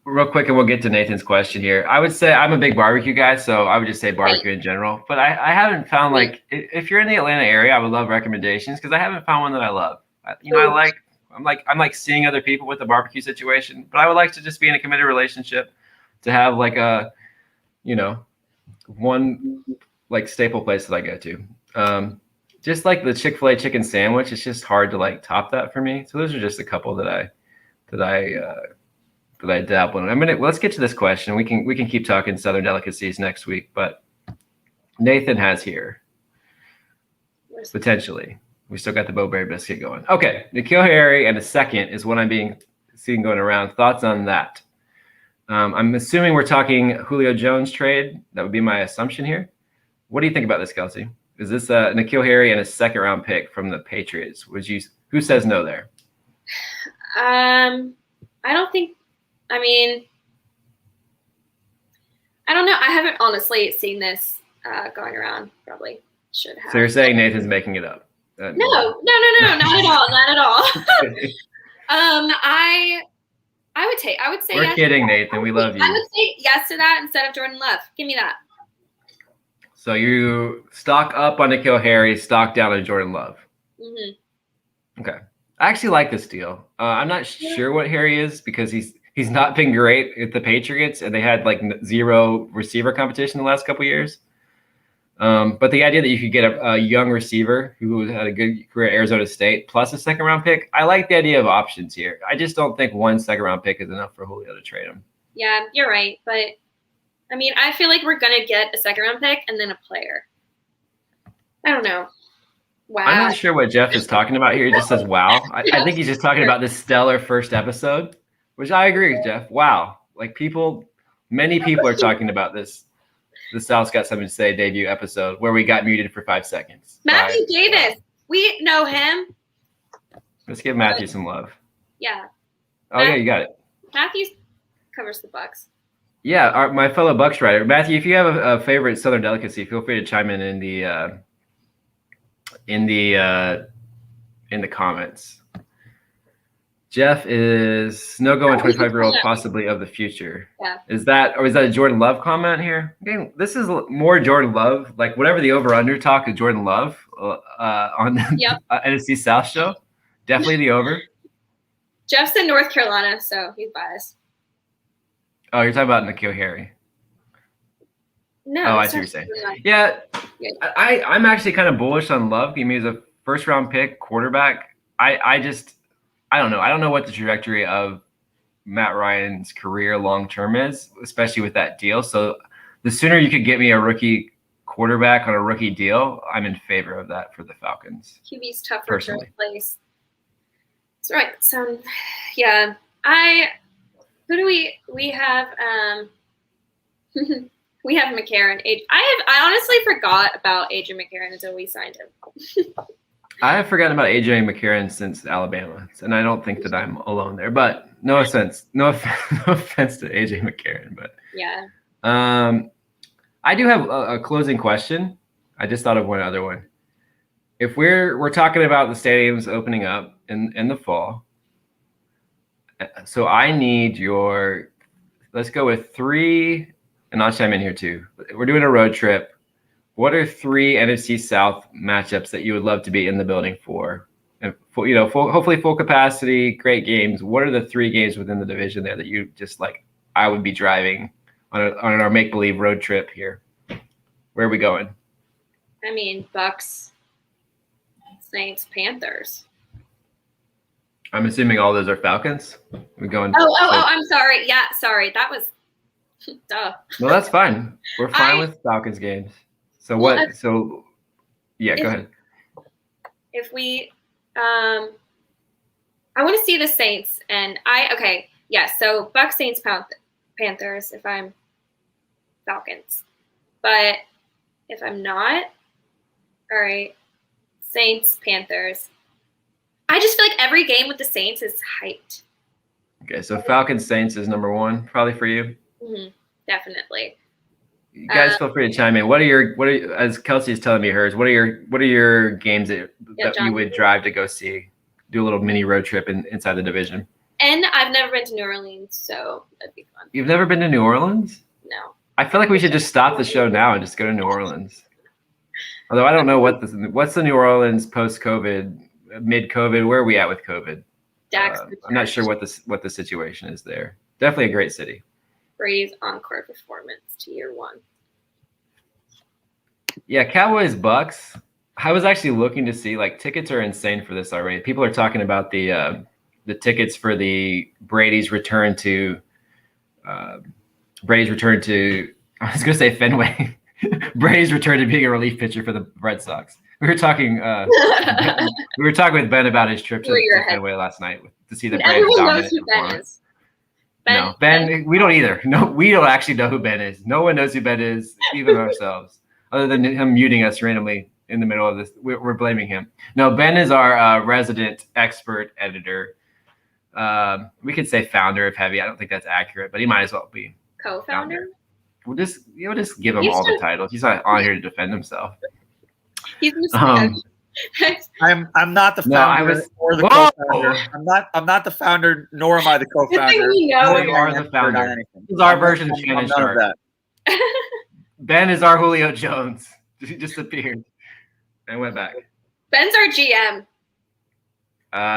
Real quick, and we'll get to Nathan's question here. I would say I'm a big barbecue guy, so I would just say barbecue in general. But I haven't found if you're in the Atlanta area, I would love recommendations because I haven't found one that I love. I'm like seeing other people with the barbecue situation, but I would like to just be in a committed relationship to have like a, one like staple place that I go to. just like the Chick-fil-A chicken sandwich, it's just hard to like top that for me. So those are just a couple that I dabble in. Let's get to this question. We can keep talking Southern delicacies next week, but Nathan has here potentially. We still got the Bowberry biscuit going. Okay, N'Keal Harry and a second is what I'm seeing going around. Thoughts on that? I'm assuming we're talking Julio Jones trade. That would be my assumption here. What do you think about this, Kelsey? Is this N'Keal Harry and a second-round pick from the Patriots? Who says no there? I don't think. I mean, I don't know. I haven't honestly seen this going around. Probably should have. So you're saying Nathan's making it up? No, not at all. Not at all. I would say We're yes. kidding, Nathan. We love you. I would say yes to that instead of Jordan Love. Give me that. So you stock up on N'Keal Harry, stock down on Jordan Love. Mm-hmm. Okay. I actually like this deal. I'm not sure what Harry is because he's not been great at the Patriots, and they had like zero receiver competition the last couple of years. But the idea that you could get a young receiver who had a good career at Arizona State plus a second-round pick, I like the idea of options here. I just don't think one second-round pick is enough for Julio to trade him. Yeah, you're right. But, I mean, I feel like we're going to get a second-round pick and then a player. I don't know. Wow. I'm not sure what Jeff is talking about here. He just says, wow. I think he's just talking about this stellar first episode, which I agree with Jeff. Wow. Like many people are talking about this. The South's Got Something to Say debut episode where we got muted for 5 seconds. Matthew Davis. We know him. Let's give Matthew some love. Yeah. Oh, yeah, you got it. Matthew covers the Bucs. Yeah, my fellow Bucs writer. Matthew, if you have a favorite Southern delicacy, feel free to chime in the comments. Jeff is no going 25-year-old possibly of the future. Yeah. Is that a Jordan Love comment here? Okay, this is more Jordan Love, like whatever the over-under talk of Jordan Love on the NFC South show. Definitely the over. Jeff's in North Carolina, so he's biased. Oh, you're talking about N'Keal Harry. No. Oh, I see what you're saying. Yeah, I'm actually kind of bullish on Love. He made a first-round pick quarterback. I don't know. I don't know what the trajectory of Matt Ryan's career long-term is, especially with that deal. So the sooner you could get me a rookie quarterback on a rookie deal, I'm in favor of that for the Falcons. QB's tougher personally. to replace. That's right. So, yeah. Who do we have? We have McCarron. I honestly forgot about AJ McCarron until we signed him. I have forgotten about AJ McCarron since Alabama, and I don't think that I'm alone there. But no offense to AJ McCarron, but yeah. I do have a closing question. I just thought of one other one. If we're talking about the stadiums opening up in the fall, so I need let's go with 3, and I'll chime in here too. We're doing a road trip. What are 3 NFC South matchups that you would love to be in the building for? And hopefully full capacity, great games. What are the 3 games within the division there that you just like? I would be driving on our make believe road trip here. Where are we going? I mean, Bucs, Saints, Panthers. I'm assuming all those are Falcons. We're going. Oh! I'm sorry. Yeah, sorry. That was duh. No, that's fine. We're fine with Falcons games. So what? So, yeah, go ahead. If we, I want to see the Saints, and so Bucs, Saints, Panthers. If I'm Falcons, but if I'm not, all right, Saints, Panthers. I just feel like every game with the Saints is hyped. Okay, so Falcons, Saints is number 1, probably for you. Mm-hmm, definitely. You guys feel free to chime in. What are your, as Kelsey is telling me hers, what are your games that you would drive to go see? Do a little mini road trip inside the division. And I've never been to New Orleans, so that'd be fun. You've never been to New Orleans? No. I feel like we should just stop the show now and just go to New Orleans. Although I don't know what's the New Orleans post-COVID, mid-COVID. Where are we at with COVID? I'm not sure what the situation is there. Definitely a great city. Brady's encore performance to year 1. Yeah, Cowboys-Bucs. I was actually looking to see, like, tickets are insane for this already. People are talking about the tickets for the Brady's return to I was gonna say Fenway. Brady's return to being a relief pitcher for the Red Sox. We were talking with Ben about his trip to Fenway last night to see the Braves Everyone knows dominant who Ben performance. is. No, Ben, we don't either. No, we don't actually know who Ben is. No one knows who Ben is, even ourselves, other than him muting us randomly in the middle of this. We're blaming him. No, Ben is our resident expert editor. We could say founder of Heavy. I don't think that's accurate, but he might as well be co-founder. We'll just give him all the titles. He's not on here to defend himself. He's I'm not the founder or the co-founder. I'm not the founder, nor am I the co-founder. You are the founder. This is our version of Shannon Sharp. Ben is our Julio Jones. He disappeared and went back. Ben's our GM.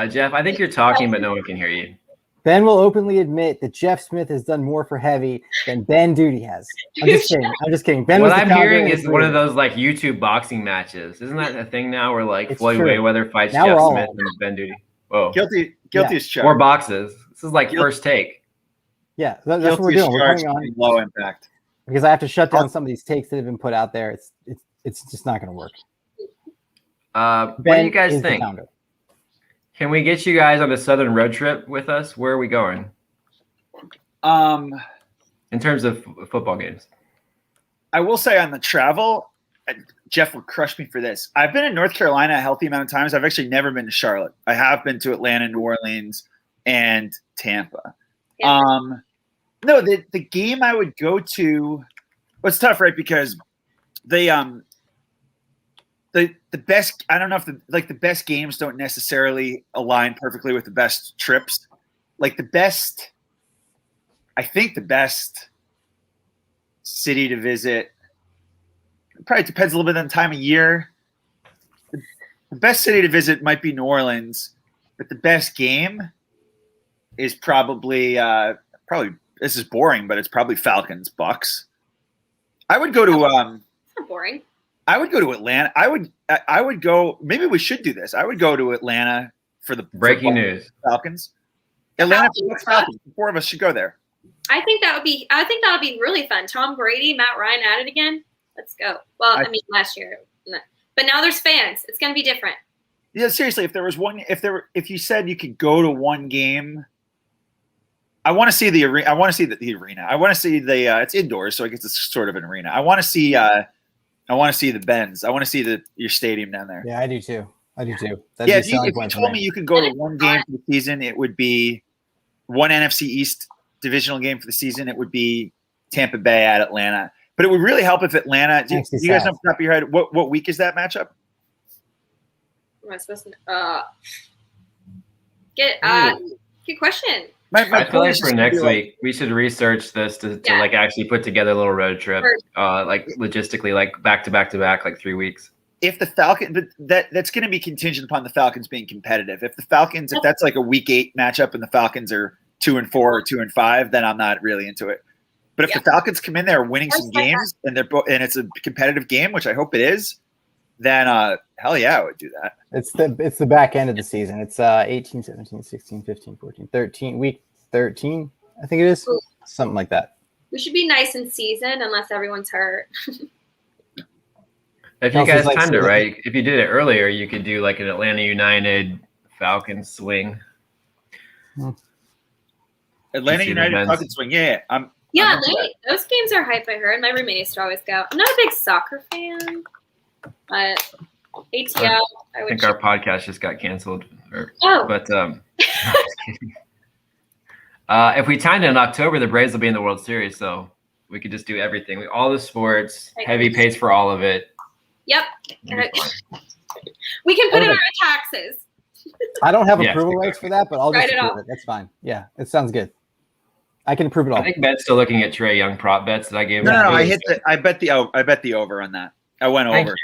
Jeff, I think you're talking, but no one can hear you. Ben will openly admit that Jeff Smith has done more for Heavy than Ben Duty has. I'm just kidding. Ben, what I'm hearing is one of those like YouTube boxing matches. Isn't that a thing now where like Floyd Mayweather fights Jeff Smith and Ben Duty? Whoa. Guilty as charged. Or boxes. This is like first take. Yeah, that's what we're doing. We're coming on low impact. Because I have to shut down some of these takes that have been put out there. It's just not going to work. What do you guys think? Can we get you guys on a southern road trip with us? Where are we going? In terms of football games. I will say on the travel, Jeff would crush me for this. I've been in North Carolina a healthy amount of times. I've actually never been to Charlotte. I have been to Atlanta, New Orleans, and Tampa. Yeah. No, the game I would go to, well, it's tough, right? Because the best, I don't know if the best games don't necessarily align perfectly with the best trips. Like I think the best city to visit, probably depends a little bit on the time of year. The best city to visit might be New Orleans, but the best game is probably this is boring, but it's probably Falcons-Bucs. I would go to It's not boring. I would go to Atlanta. I would go. Maybe we should do this. I would go to Atlanta for the breaking news. Falcons. Atlanta for Falcons. The four of us should go there. I think that would be really fun. Tom Brady, Matt Ryan at it again. Let's go. Well, I mean last year, but now there's fans. It's going to be different. Yeah, seriously. If you said you could go to one game, I want to see the arena. I want to see the arena. I want to see the. It's indoors, so I guess it's sort of an arena. I want to see. I want to see the Benz. I want to see your stadium down there. Yeah, I do too. If you told me you could go to one game for the season, it would be one NFC East divisional game for the season. It would be Tampa Bay at Atlanta. But it would really help if Atlanta. Do you guys know off the top of your head what week is that matchup? Am I supposed to? Good question. I feel like for next week we should research this to like actually put together a little road trip, like logistically, like back to back, like 3 weeks. If the Falcons, but that's going to be contingent upon the Falcons being competitive. If that's like a week 8 matchup and the Falcons are 2-4 or 2-5, then I'm not really into it. But if the Falcons come in there winning some games and it's a competitive game, which I hope it is, then hell yeah, I would do that. It's the back end of the season. It's 18, 17, 16, 15, 14, 13, week 13, I think it is. Something like that. We should be nice in season unless everyone's hurt. If you guys timed it right, if you did it earlier, you could do like an Atlanta United Falcons swing. Atlanta United Falcons swing, yeah. Those games are hype. I heard my roommate used to always go. I'm not a big soccer fan, but ATL. I think our podcast just got canceled. But if we timed it in October, the Braves will be in the World Series, so we could just do everything. All the sports. Heavy pays for all of it. Yep. We can put it on our taxes. I don't have approval rights for that, but I'll just approve it. That's fine. Yeah, it sounds good. I can approve it all. I think Ben's still looking at Trae Young prop bets that I gave him. No. I bet the over on that. I went over.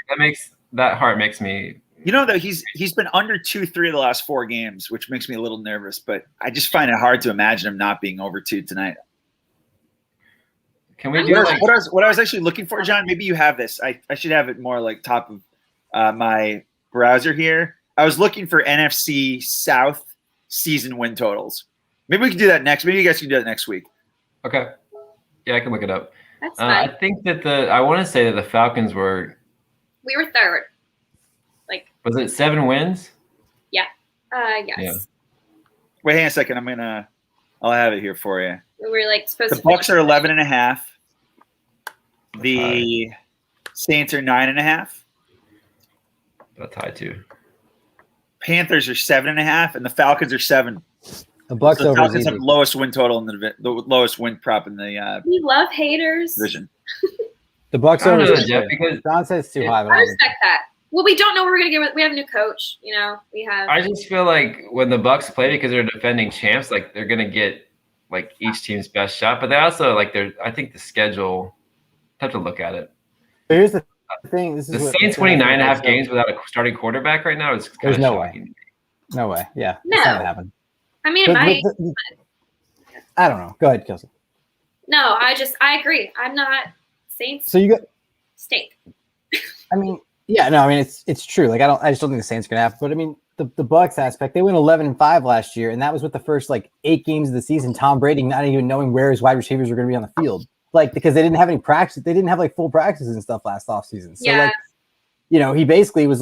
That heart makes me. You know, though, he's been under 2-3 of the last 4 games, which makes me a little nervous. But I just find it hard to imagine him not being over 2 tonight. Can we do what I was actually looking for, John? Maybe you have this. I should have it more like top of. my browser here. I was looking for NFC South season win totals. Maybe we can do that next. Maybe you guys can do that next week. Okay. Yeah, I can look it up. That's I fine. think that I want to say that the Falcons were. We were third. Was it 7 wins? Yes. Yeah. Wait, hang on a second. I'll have it here for you. We were supposed The to. Bucs are 11.5. The Saints are 9.5. That's high too. Panthers are 7.5, and the Falcons are 7. The Bucs So the over Falcons easy. have the lowest win total in the lowest win prop in the We love haters. division. The Bucs I don't over know, easy. Jeff, because John says it's too high. But I respect that. Well, we don't know what we're gonna get. We have a new coach. We have. I just feel like when the Bucs play, because they're defending champs, they're gonna get each team's best shot. But they also I think the schedule. Have to look at it. But here's the thing. This is The what- Saints winning 9.5 games without a starting quarterback right now is kind There's of no way. shocking. No way. Yeah. No. It's not gonna happen. I mean, But- it might. I don't know. Go ahead, Kelsey. No, I agree. I'm not Saints So you got. stink. I mean, yeah, no, I mean it's true. I just don't think the Saints are gonna happen. But I mean, the Bucs aspect, they went 11-5 last year, and that was with the first 8 games of the season. Tom Brady not even knowing where his wide receivers were gonna be on the field, because they didn't have any practice. They didn't have full practices and stuff last offseason. So Yeah. he basically was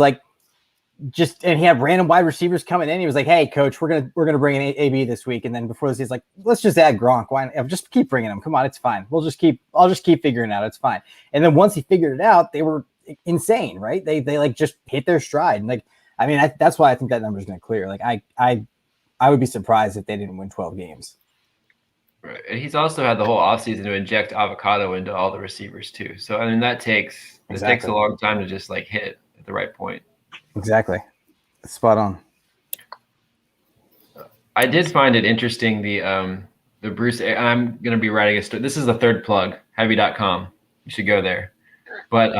and he had random wide receivers coming in. He was like, "Hey, coach, we're gonna bring in AB this week." And then before this, he's like, "Let's just add Gronk. Why? Just keep bringing him. Come on, it's fine. I'll just keep figuring it out. It's fine." And then once he figured it out, they were insane, right? They just hit their stride. And I mean, that's why I think that number is going to clear. I would be surprised if they didn't win 12 games. Right. And he's also had the whole offseason to inject avocado into all the receivers too. So I mean that takes a long time to just hit at the right point. Exactly. Spot on. I did find it interesting the Bruce. I'm gonna be writing a story. This is the third plug, heavy.com. You should go there. But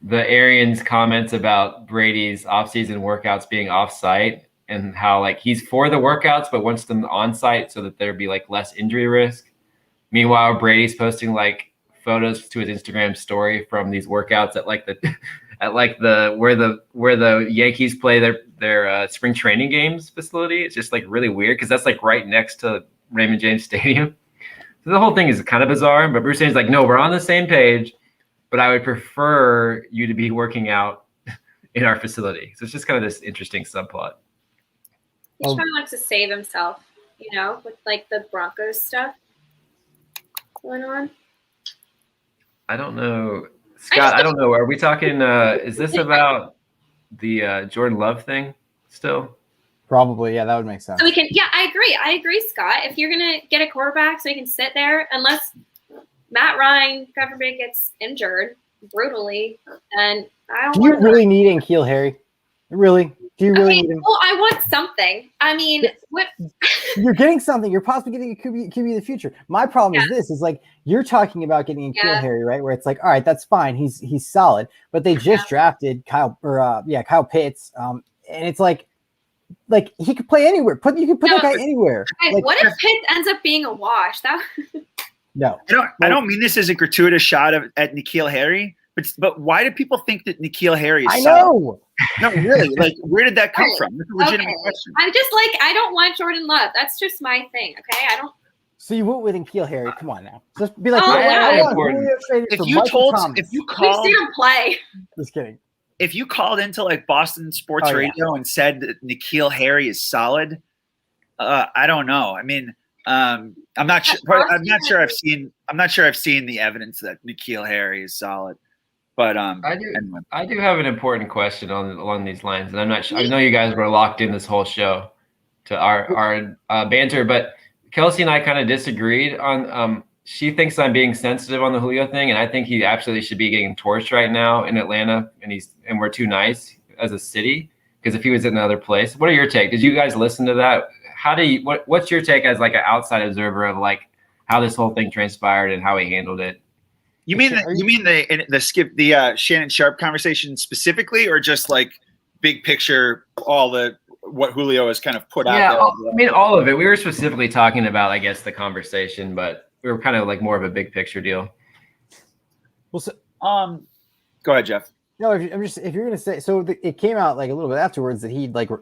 the Arians comments about Brady's offseason workouts being off-site and how he's for the workouts but wants them on-site so that there'd be less injury risk. Meanwhile, Brady's posting photos to his Instagram story from these workouts at where the Yankees play their spring training games facility. It's just really weird because that's right next to Raymond James Stadium. So the whole thing is kind of bizarre. But Bruce Arians no, we're on the same page, but I would prefer you to be working out in our facility. So it's just kind of this interesting subplot. He's trying to save himself, with the Broncos stuff going on. I don't know. Scott, I don't know. Are we talking? Is this about the Jordan Love thing still? Probably, yeah, that would make sense. So we can, yeah, I agree, Scott. If you're gonna get a quarterback, so he can sit there, unless Matt Ryan, God forbid, gets injured brutally, and I don't. Do you really need N'Keal Harry? Really? Do you really need him? Well, I want something. I mean, what? You're getting something. You're possibly getting a QB of the future. My problem is this: you're talking about getting N'Keal Harry, right? Where it's all right, that's fine. He's solid, but they just drafted Kyle Pitts, and it's he could play anywhere. You could put that guy anywhere. Okay, what if Pitts ends up being a wash? No, I don't mean this as a gratuitous shot at N'Keal Harry, but why do people think that N'Keal Harry is? I know. No, really. Where did that come from? That's a legitimate question. I'm just I don't want Jordan Love. That's just my thing. Okay, I don't. So you went with N'Keal Harry? Come on now, just be If you called, we've seen him play. Just kidding. If you called into Boston Sports Radio and said that N'Keal Harry is solid, I don't know. I mean, I'm not sure. I'm not sure I've seen the evidence that N'Keal Harry is solid. But I do have an important question along these lines, and I'm not sure. I know you guys were locked in this whole show to our banter, but Kelsey and I kind of disagreed on. She thinks I'm being sensitive on the Julio thing, and I think he absolutely should be getting torched right now in Atlanta, and we're too nice as a city. Because if he was in another place, what are your take? Did you guys listen to that? What's your take as an outside observer of how this whole thing transpired and how he handled it? You mean the Shannon Sharp conversation specifically, or just big picture, what Julio has kind of put out there? I mean, all of it. We were specifically talking about, I guess, the conversation, but we were kind of more of a big picture deal. Well, so, go ahead, Jeff. No, if you're gonna say so, it came out like a little bit afterwards that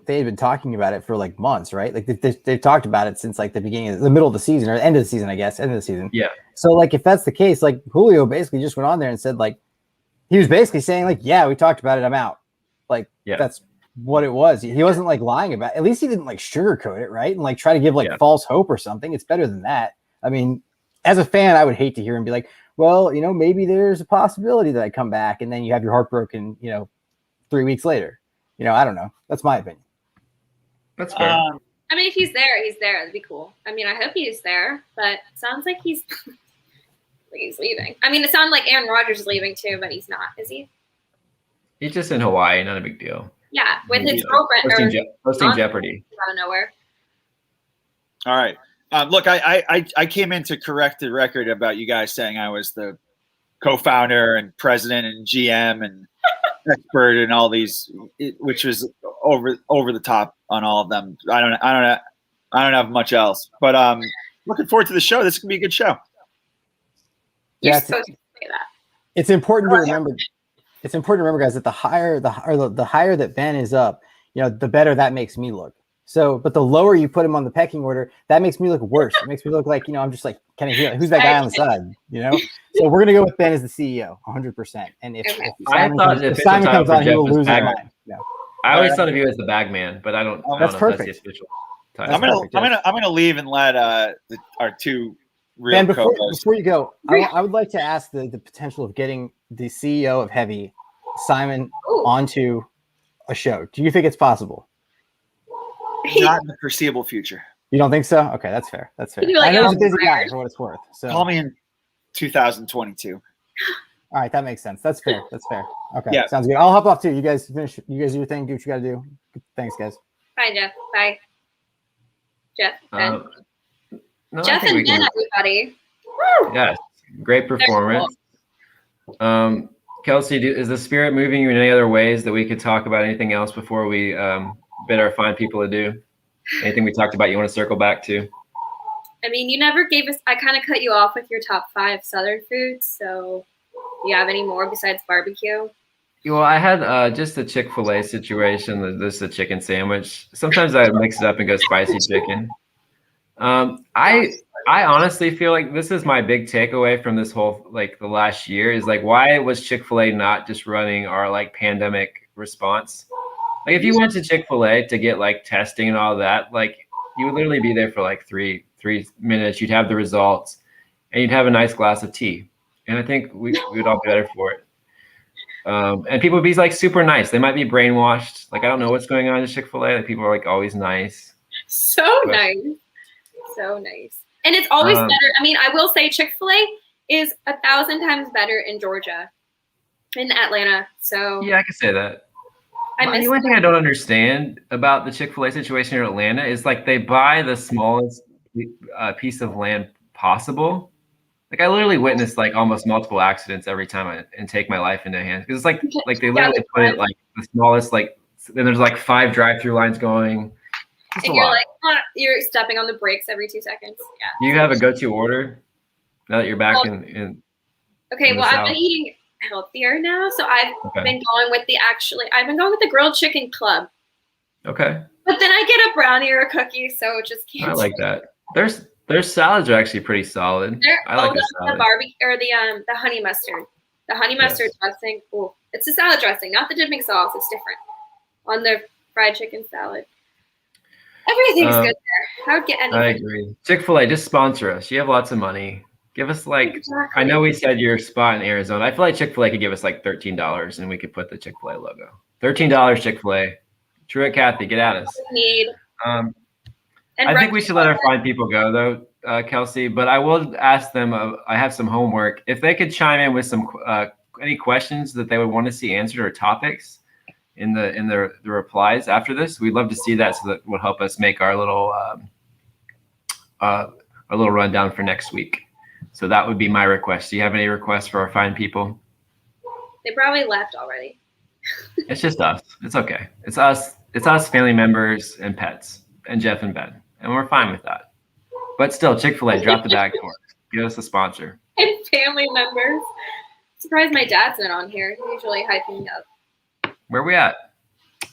they had been talking about it for like months, right? Like they've talked about it since like the middle of the season or end of the season, I guess, end of the season. Yeah. So like if that's the case, like Julio basically just went on there and said like he was basically saying like, yeah, we talked about it, I'm out. Like that's what it was. He wasn't like lying about it. At least he didn't like sugarcoat it, right? And like try to give like false hope or something. It's better than that. I mean, as a fan, I would hate to hear him be like, well, maybe there's a possibility that I come back, and then you have your heart broken, 3 weeks later. I don't know. That's my opinion. That's fair. I mean, if he's there, he's there. That'd be cool. I mean, I hope he's there, but it sounds like he's he's leaving. I mean, it sounded like Aaron Rodgers is leaving too, but he's not, is he? He's just in Hawaii, not a big deal. Yeah, with his girlfriend. Hosting Jeopardy. Out of nowhere. All right. Look, I came in to correct the record about you guys saying I was the co-founder and president and GM and expert and all these, which was over the top on all of them. I don't have much else, but looking forward to the show. This is gonna be a good show. You're supposed to say that. It's important to remember. It's important to remember, guys, that the higher that Ben is up, the better that makes me look. So, but the lower you put him on the pecking order, that makes me look worse. It makes me look like, I'm just like, kind of here. Who's that guy on the side? So we're going to go with Ben as the CEO, 100%. And if Simon comes on, he will lose his mind. I always thought of you as the bag man, but I don't. That's perfect. That's the official title. I'm gonna leave and let our two real Ben, before you go, I would like to ask the potential of getting the CEO of Heavy, Simon, onto a show. Do you think it's possible? Not in the foreseeable future. You don't think so? Okay, that's fair. I know he's a busy guy for what it's worth. So call me in 2022. All right, that makes sense. That's fair. Okay, sounds good. I'll hop off too. You guys finish. You guys do your thing. Do what you got to do. Thanks, guys. Bye, Jeff. Bye, Jeff. Ben. No, Jeff and Ben, everybody. Woo! Yes, great performance. Kelsey, is the spirit moving you in any other ways that we could talk about? Anything else before we bid our fine people adieu? Anything we talked about you want to circle back to? I mean, you never gave us. I kind of cut you off with your top 5 Southern foods. So, do you have any more besides barbecue? Well, I had just the Chick-fil-A situation. This is a chicken sandwich. Sometimes I mix it up and go spicy chicken. I honestly feel like this is my big takeaway from this whole the last year is why was Chick-fil-A not just running our pandemic response? If you went to Chick-fil-A to get testing and all that, you would literally be there for 3 minutes. You'd have the results and you'd have a nice glass of tea. And I think we would all be better for it. And people would be super nice. They might be brainwashed. I don't know what's going on in Chick-fil-A. People are always nice. Nice. So nice. And it's always better. I mean, I will say Chick-fil-A is 1,000 times better in Georgia, in Atlanta. So yeah, I can say that. The only thing I don't understand about the Chick-fil-A situation in Atlanta is they buy the smallest piece of land possible. I literally witnessed almost multiple accidents every time I take my life into hands because it's they literally put it the smallest then there's 5 drive-through lines going. Just and you're you're stepping on the brakes every 2 seconds. Yeah. Do you have a go-to order now that you're back in? Okay, in well, I've been eating healthier now, so I've been going with the grilled chicken club. Okay. But then I get a brownie or a cookie, so it just can't. I like that. Their salads are actually pretty solid. I like the salad. The barbecue or the honey mustard. The honey mustard dressing. Ooh, it's a salad dressing, not the dipping sauce. It's different on the fried chicken salad. Everything's good there. I would get anything. I agree. Chick-fil-A, just sponsor us. You have lots of money. Give us I know we said your spot in Arizona. I feel like Chick-fil-A could give us $13 and we could put the Chick-fil-A logo. $13 Chick-fil-A. Truett Kathy, get at us. I think we should let our fine people go though, Kelsey, but I will ask them, I have some homework. If they could chime in with some any questions that they would want to see answered or topics in the replies after this, we'd love to see that so that will help us make our little rundown for next week. So that would be my request. Do you have any requests for our fine people? They probably left already. It's just us. It's okay. It's us, family members and pets and Jeff and Ben. And we're fine with that. But still, Chick-fil-A, drop the bag for us. Give us a sponsor. And family members. Surprised my dad's not on here. He's usually hyping me up. Where we at?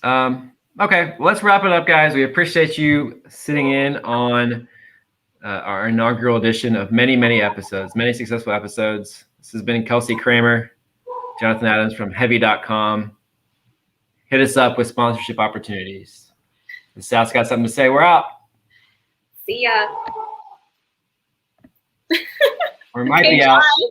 Okay, well, let's wrap it up, guys. We appreciate you sitting in on our inaugural edition of many, many episodes, many successful episodes. This has been Kelsey Kramer, Jonathan Adams from Heavy.com. Hit us up with sponsorship opportunities. The South's got something to say. We're out. See ya. Or might be out. Bye.